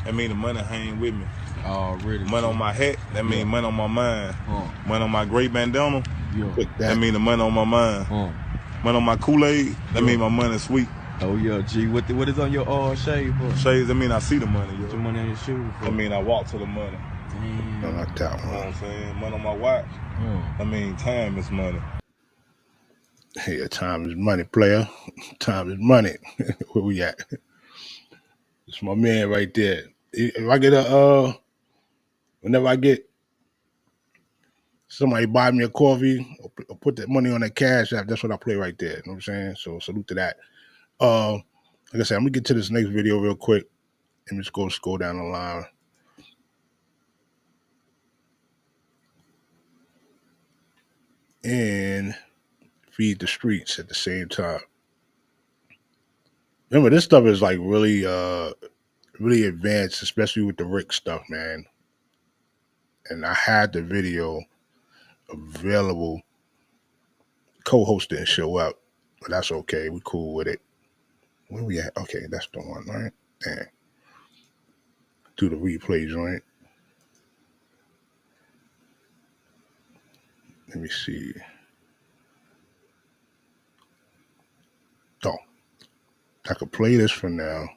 [SPEAKER 12] I mean the money hang with me. Money on my hat, that mean money on my mind. Money on my gray bandana, that mean the money on my mind. Money on my Kool-Aid, that mean my money sweet.
[SPEAKER 13] Oh yeah, G. What is on your shade for?
[SPEAKER 12] Shades, that mean I see the money.
[SPEAKER 13] What's your money on your shoes for?
[SPEAKER 12] I mean I walk to the money.
[SPEAKER 13] Damn.
[SPEAKER 1] I like that one.
[SPEAKER 12] You know what I'm saying? Money on my watch. I mean time is money.
[SPEAKER 1] Hey, time is money, player. Time is money. Where we at? It's my man right there. If I get whenever I get somebody buy me a coffee or put that money on that cash app, that's what I play right there. You know what I'm saying? So salute to that. Like I said, I'm gonna get to this next video real quick. Let me just scroll down the line. And feed the streets at the same time. Remember, this stuff is like really advanced, especially with the Rick stuff, man. And I had the video available. Co-host didn't show up, but that's okay. We cool with it. Where we at? Okay, that's the one, right? Damn. Do the replay joint. Let me see. Oh, I could play this for now.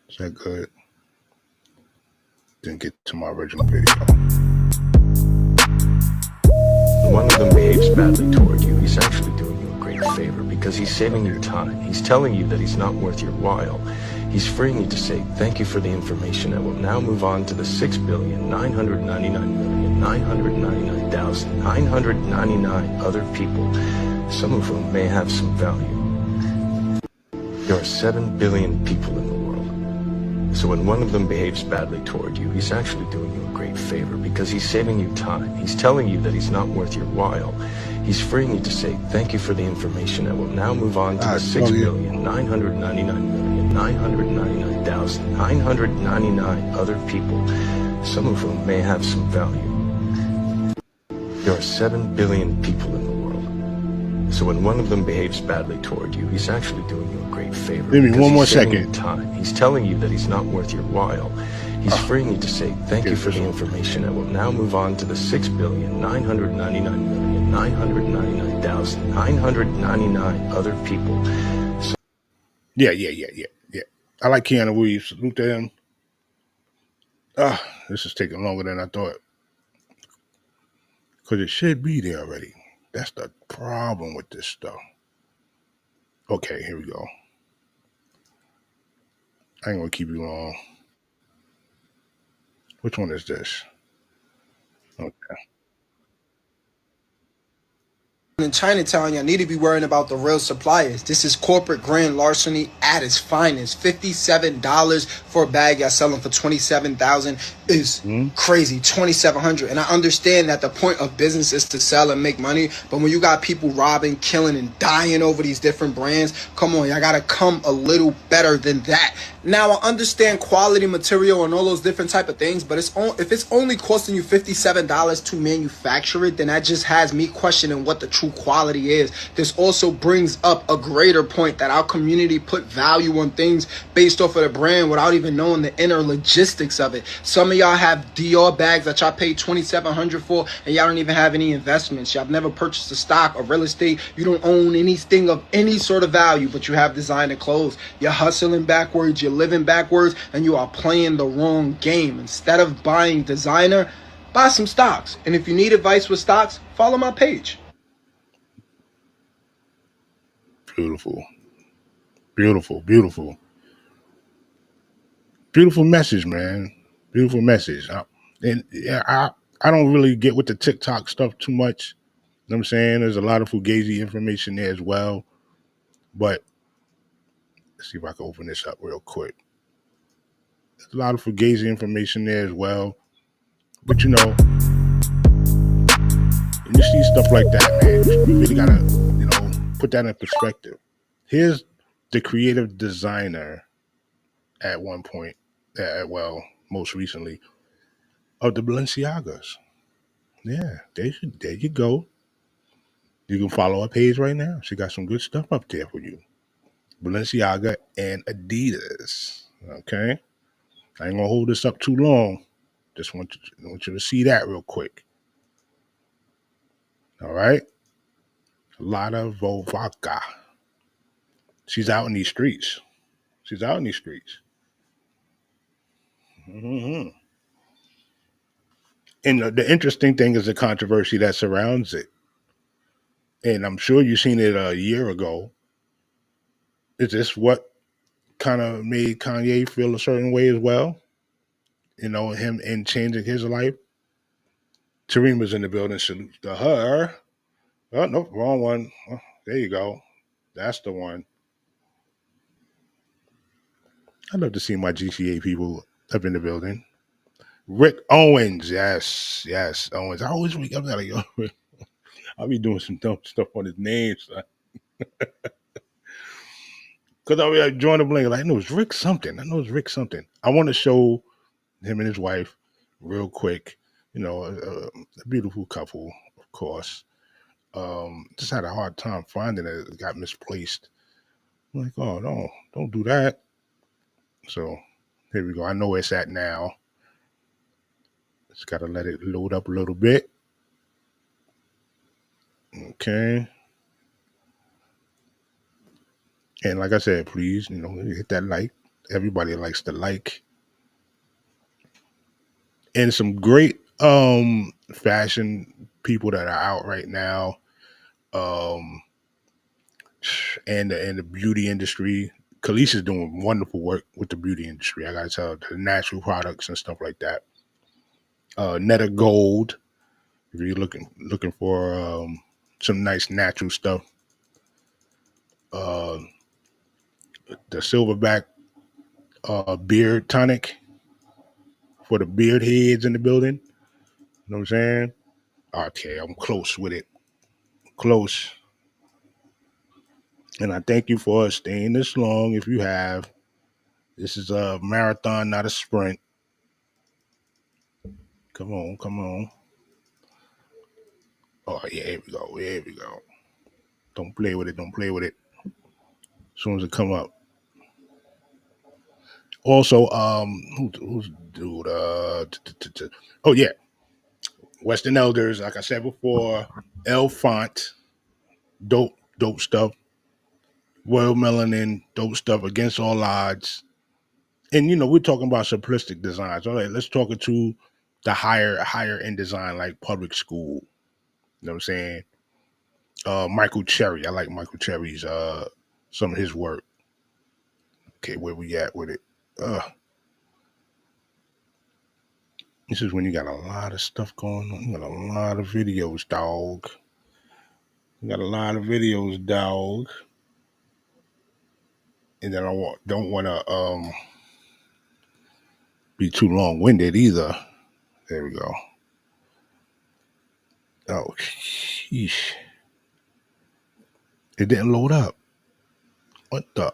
[SPEAKER 1] Is that good? Didn't get to my original video.
[SPEAKER 14] One of them behaves badly toward you. He's actually doing you a great favor because he's saving you time. He's telling you that he's not worth your while. He's freeing you to say thank you for the information and will now move on to the 6,999,999,999 other people, some of whom may have some value. There are 7 billion people in the world. So when one of them behaves badly toward you, he's actually doing you a great favor because he's saving you time. He's telling you that he's not worth your while. He's freeing you to say thank you for the information and will now move on to the 6,999,999,999 other people, some of whom may have some value. There are 7 billion people in the world. So when one of them behaves badly toward you, he's actually doing you a great favor.
[SPEAKER 1] Give me one more
[SPEAKER 14] saving
[SPEAKER 1] second.
[SPEAKER 14] you time. He's telling you that he's not worth your while. He's freeing you to say thank you for the information and will now move on to the 6,999,999,999 other people. So
[SPEAKER 1] Yeah. I like Keanu Reeves. Salute to him. This is taking longer than I thought. Because it should be there already. That's the problem with this stuff. Okay, here we go. I ain't gonna keep you long. Which one is this? Okay.
[SPEAKER 15] In Chinatown, y'all need to be worrying about the real suppliers. This is corporate grand larceny at its finest. $57 for a bag y'all selling for $27,000 is crazy. $2,700. And I understand that the point of business is to sell and make money, but when you got people robbing, killing, and dying over these different brands, come on, y'all gotta come a little better than that. Now, I understand quality material and all those different type of things, but if it's only costing you $57 to manufacture it, then that just has me questioning what the true quality is. This also brings up a greater point that our community put value on things based off of the brand without even knowing the inner logistics of it. Some of y'all have Dior bags that y'all paid $2,700 for, and y'all don't even have any investments. Y'all never purchased a stock or real estate. You don't own anything of any sort of value, but you have designer clothes. You're hustling backwards, you're living backwards, and you are playing the wrong game. Instead of buying designer, buy some stocks. And if you need advice with stocks, follow my page.
[SPEAKER 1] Beautiful. Beautiful, beautiful. Beautiful message, man. Beautiful message. I don't really get with the TikTok stuff too much. You know what I'm saying? There's a lot of Fugazi information there as well. But let's see if I can open this up real quick. There's a lot of Fugazi information there as well. But you know, when you see stuff like that, man, you really gotta, put that in perspective. Here's the creative designer at one point, most recently, of the Balenciagas. Yeah, there you go. You can follow her page right now. She got some good stuff up there for you. Balenciaga and Adidas. Okay? I ain't gonna hold this up too long. Just want you to see that real quick. All right? Lada Vovaca. She's out in these streets. Mm-hmm. And the interesting thing is the controversy that surrounds it. And I'm sure you've seen it a year ago. Is this what kind of made Kanye feel a certain way as well? Him and changing his life. Tareem in the building. Salute to her. Oh, no, wrong one. Oh, there you go. That's the one. I'd love to see my GCA people up in the building. Rick Owens. Yes, Owens. I always wake up like, yo, I'll be doing some dumb stuff on his name, son. Because I'll be like, join the blink. Like, I know it's Rick something. I want to show him and his wife real quick. A beautiful couple, of course. Just had a hard time finding it. It got misplaced. I'm like, oh, no, don't do that. So here we go. I know where it's at now. Just got to let it load up a little bit. Okay. And like I said, please, hit that like. Everybody likes to like. And some great fashion people that are out right now. And the beauty industry. Khalees is doing wonderful work with the beauty industry. I gotta tell, the natural products and stuff like that. Netta Gold, if you're looking for some nice natural stuff. The Silverback beard tonic for the beard heads in the building. You know what I'm saying? Okay, I'm close with it. Close. And I thank you for staying this long if you have. This is a marathon, not a sprint. Come on. Oh, yeah, here we go. Don't play with it. As soon as it come up. Also, who's dude? Oh, yeah. Western Elders, like I said before. El Font, dope stuff. Royal Melanin, dope stuff, Against All Odds. And, we're talking about simplistic designs. All right, let's talk to the higher end design like Public School. You know what I'm saying? Michael Cherry. I like Michael Cherry's some of his work. Okay, where we at with it? This is when you got a lot of stuff going on. You got a lot of videos, dog. You got a lot of videos, dog. And then I don't want to be too long-winded either. There we go. Oh, sheesh. It didn't load up. What the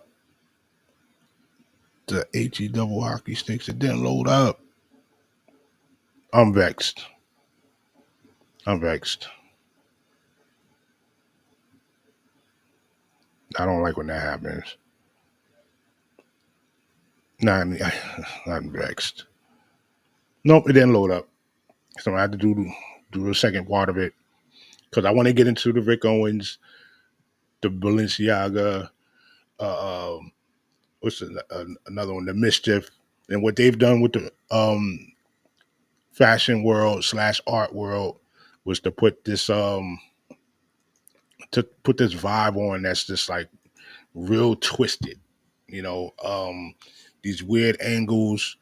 [SPEAKER 1] HE double hockey sticks? It didn't load up. I'm vexed. I don't like when that happens. Nah, I'm vexed. Nope, it didn't load up. So I had to do the second part of it because I want to get into the Rick Owens, the Balenciaga, what's another one, the Mischief, and what they've done with the fashion world / art world was to put this vibe on that's just like real twisted, you know, these weird angles,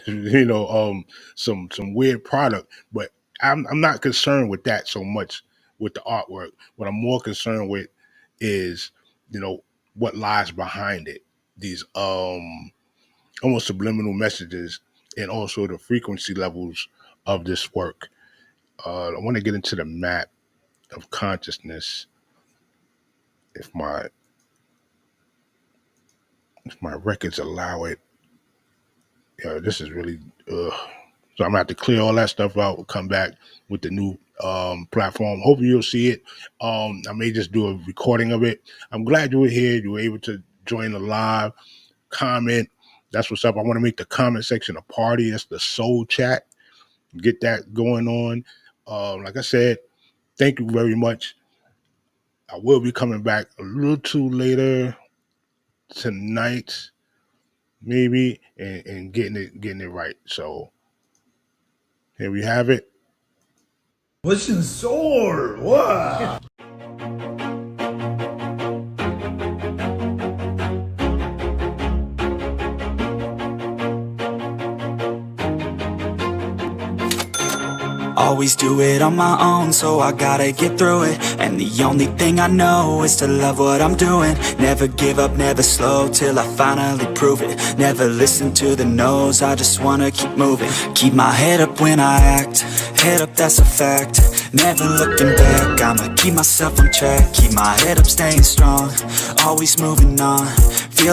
[SPEAKER 1] you know, some weird product, but I'm not concerned with that so much with the artwork. What I'm more concerned with is, you know, what lies behind it. These almost subliminal messages and also the frequency levels of this work. I want to get into the map of consciousness. If my records allow it. Yeah, this is really so I'm gonna have to clear all that stuff out. We'll come back with the new platform. Hopefully you'll see it. I may just do a recording of it. I'm glad you were here. You were able to join the live, comment. That's what's up. I want to make the comment section a party. That's the soul chat. Get that going on. Like I said, thank you very much. I will be coming back a little too later tonight, maybe, and getting it right. So here we have it.
[SPEAKER 16] What's in soul? What?
[SPEAKER 17] Always do it on my own, so I gotta get through it. And the only thing I know is to love what I'm doing. Never give up, never slow, till I finally prove it. Never listen to the no's, I just wanna keep moving. Keep my head up when I act, head up, that's a fact. Never looking back, I'ma keep myself on track. Keep my head up, staying strong, always moving on. Feel